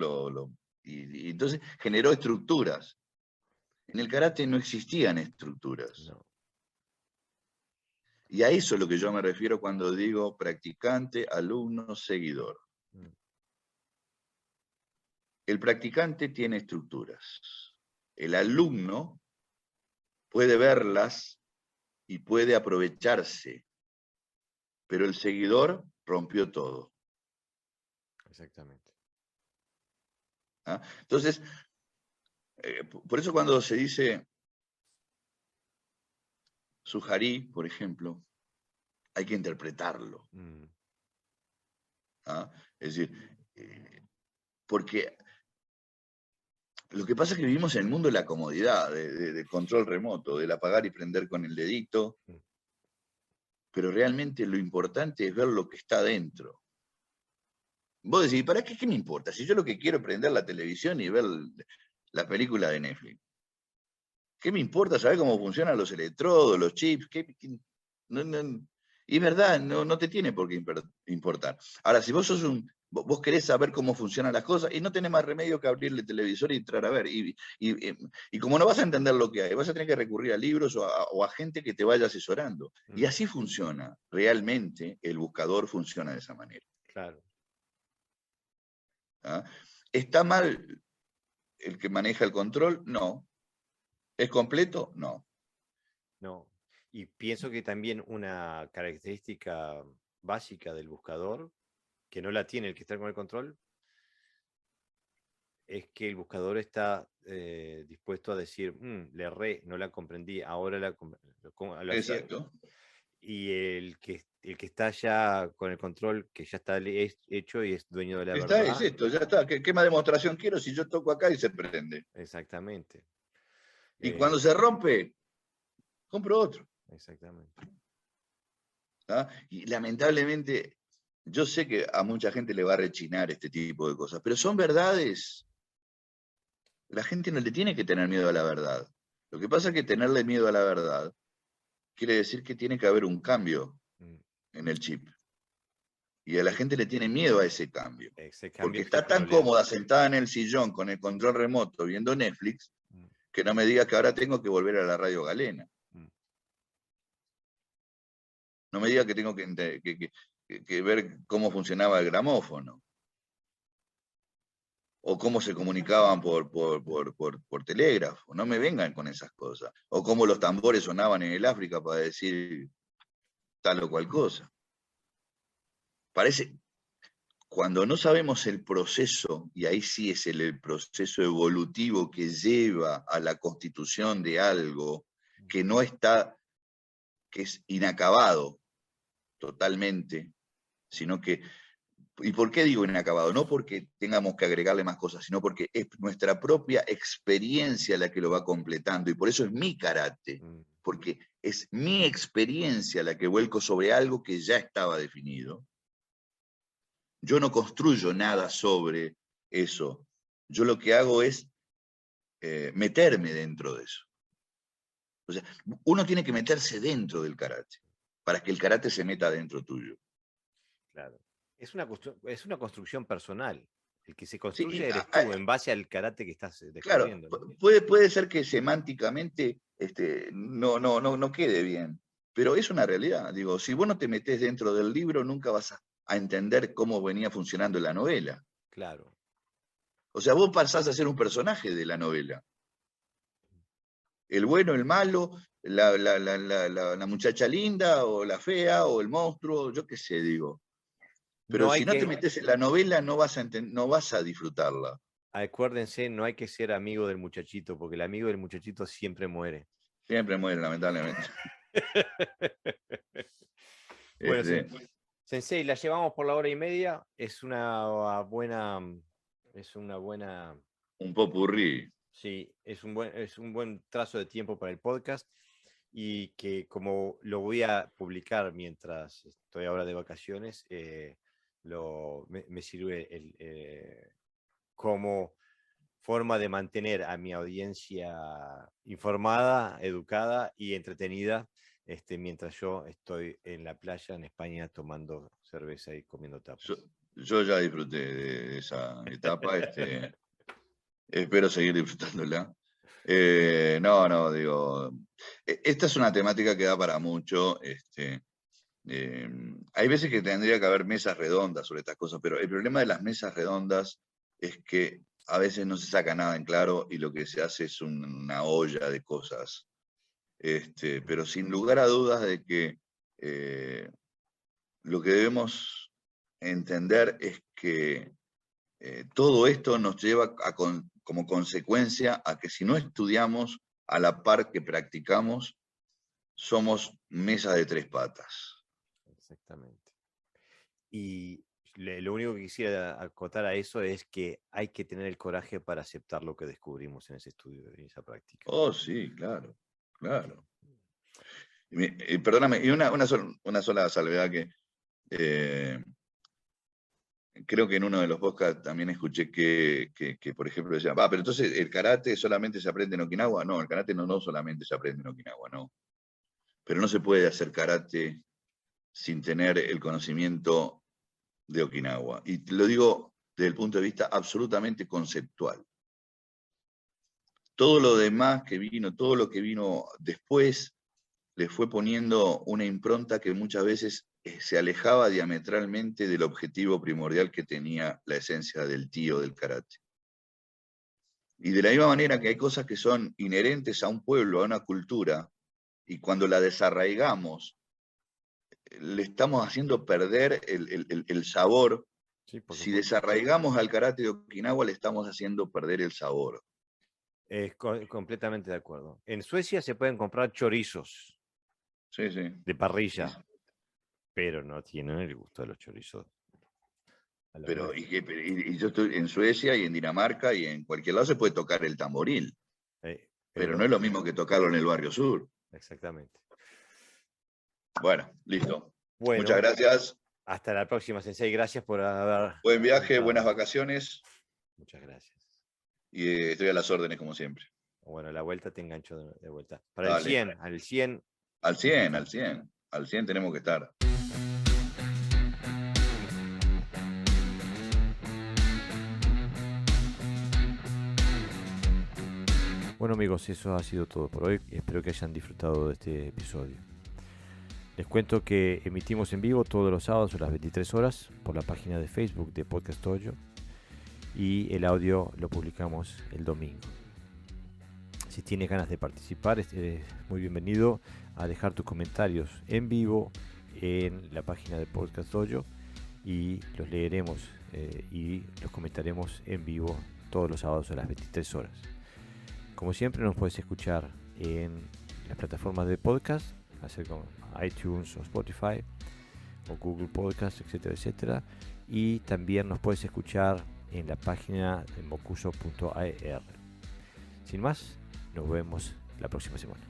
y entonces generó estructuras. En el karate no existían estructuras. No. Y a eso es lo que yo me refiero cuando digo practicante, alumno, seguidor. Mm. El practicante tiene estructuras. El alumno puede verlas y puede aprovecharse, pero el seguidor rompió todo. Exactamente. ¿Ah? Entonces, por eso cuando se dice Sujarí, por ejemplo, hay que interpretarlo. Mm. ¿Ah? Es decir, porque lo que pasa es que vivimos en el mundo de la comodidad, de control remoto, del apagar y prender con el dedito, Mm. pero realmente lo importante es ver lo que está dentro. Vos decís, ¿para qué me importa? Si yo lo que quiero es prender la televisión y ver la película de Netflix. ¿Qué me importa saber cómo funcionan los electrodos, los chips? Y es verdad, no te tiene por qué importar. Ahora, si vos querés saber cómo funcionan las cosas y no tenés más remedio que abrirle el televisor y entrar a ver. Y como no vas a entender lo que hay, vas a tener que recurrir a libros o a gente que te vaya asesorando. Y Mm. así funciona. Realmente el buscador funciona de esa manera. Claro. ¿Ah? ¿Está mal el que maneja el control? No. ¿Es completo? No. No. Y pienso que también una característica básica del buscador, que no la tiene el que está con el control, es que el buscador está dispuesto a decir, le erré, no la comprendí, ahora lo hacía. Exacto. Y el que está ya con el control, que ya está hecho y es dueño de la Es verdad. esto, ya está. ¿Qué más demostración quiero si yo toco acá y se prende? Exactamente. Y Eh, cuando se rompe, compro otro. exactamente. ¿Ah? Y lamentablemente, yo sé que a mucha gente le va a rechinar este tipo de cosas, pero son verdades. La gente no le tiene que tener miedo a la verdad. Lo que pasa es que tenerle miedo a la verdad quiere decir que tiene que haber un cambio Mm. en el chip. Y a la gente le tiene miedo a ese cambio. Ese cambio Porque es el está tan problema. cómoda sentada en el sillón con el control remoto viendo Netflix Mm. que no me diga que ahora tengo que volver a la radio galena. Mm. No me diga que tengo que ver cómo funcionaba el gramófono. o cómo se comunicaban por telégrafo. No me vengan con esas cosas. O cómo los tambores sonaban en el África para decir tal o cual cosa. Parece, cuando no sabemos el proceso, y ahí sí es el proceso evolutivo que lleva a la constitución de algo que no está, que es inacabado totalmente, sino que, ¿y por qué digo inacabado? No porque tengamos que agregarle más cosas, sino porque es nuestra propia experiencia la que lo va completando, y por eso es mi karate, porque es mi experiencia la que vuelco sobre algo que ya estaba definido. Yo no construyo nada sobre eso. Yo lo que hago es meterme dentro de eso. O sea, uno tiene que meterse dentro del karate para que el karate se meta dentro tuyo. Claro. Es una construcción personal. El que se Sí, construye eres tú en base al karate que estás claro, descubriendo, ¿no? puede ser que semánticamente no quede bien, pero es una realidad. Digo, si vos no te metés dentro del libro, nunca vas a entender cómo venía funcionando la novela. Claro. O sea, vos pasás a ser un personaje de la novela. El bueno, el malo, la muchacha linda, o la fea, o el monstruo, yo qué sé, digo. Pero No hay si no te que, metes en la novela, no vas a disfrutarla. acuérdense, no hay que ser amigo del muchachito, porque el amigo del muchachito siempre muere. Siempre muere, lamentablemente. Bueno, Este, Sensei, la llevamos por la hora y media. Es una buena, un popurrí. sí, es un buen trazo de tiempo para el podcast. Y que como lo voy a publicar mientras estoy ahora de vacaciones, me sirve como forma de mantener a mi audiencia informada, educada y entretenida, mientras yo estoy en la playa en España tomando cerveza y comiendo tapas. Yo ya disfruté de esa etapa, espero seguir disfrutándola. No, digo, esta es una temática que da para mucho. Hay veces que tendría que haber mesas redondas sobre estas cosas, pero el problema de las mesas redondas es que a veces no se saca nada en claro y lo que se hace es una olla de cosas. Pero sin lugar a dudas de que lo que debemos entender es que todo esto nos lleva como consecuencia a que si no estudiamos a la par que practicamos, somos mesa de tres patas. Exactamente. Y lo único que quisiera acotar a eso es que hay que tener el coraje para aceptar lo que descubrimos en ese estudio, en esa práctica. Oh, sí, claro, claro. Perdóname, y una sola salvedad que creo que en uno de los podcasts también escuché que por ejemplo, decían, pero entonces el karate solamente se aprende en Okinawa. No, el karate no solamente se aprende en Okinawa, no. Pero no se puede hacer karate sin tener el conocimiento de Okinawa. Y lo digo desde el punto de vista absolutamente conceptual. Todo lo demás que vino, todo lo que vino después, le fue poniendo una impronta que muchas veces se alejaba diametralmente del objetivo primordial que tenía la esencia del tío del karate. Y de la misma manera que hay cosas que son inherentes a un pueblo, a una cultura, y cuando la desarraigamos, le estamos haciendo perder el sabor. Sí, por Si supuesto. desarraigamos al karate de Okinawa, le estamos haciendo perder el sabor. Completamente de acuerdo. En Suecia se pueden comprar chorizos Sí, sí. de parrilla, pero no tienen el gusto de los chorizos. Pero yo estoy en Suecia y en Dinamarca y en cualquier lado se puede tocar el tamboril, pero no es lo mismo que tocarlo en el barrio sur. Exactamente. Bueno, listo. Bueno, muchas gracias. Hasta la próxima, Sensei. Gracias por haber... Buen viaje, buenas vacaciones. Muchas gracias. Y estoy a las órdenes como siempre. Bueno, la vuelta te engancho de vuelta. Para Dale. el 100, al 100. Al 100, al 100. Al 100 tenemos que estar. Bueno amigos, eso ha sido todo por hoy. Espero que hayan disfrutado de este episodio. Les cuento que emitimos en vivo todos los sábados a las 23 horas por la página de Facebook de Podcast Dojo. y el audio lo publicamos el domingo. Si tienes ganas de participar, es muy bienvenido a dejar tus comentarios en vivo en la página de Podcast Dojo y los leeremos y los comentaremos en vivo todos los sábados a las 23 horas. Como siempre, nos puedes escuchar en las plataformas de podcast, hacer como iTunes o Spotify o Google Podcast, etcétera, etcétera. Y también nos puedes escuchar en la página de mocuso.ar. Sin más, nos vemos la próxima semana.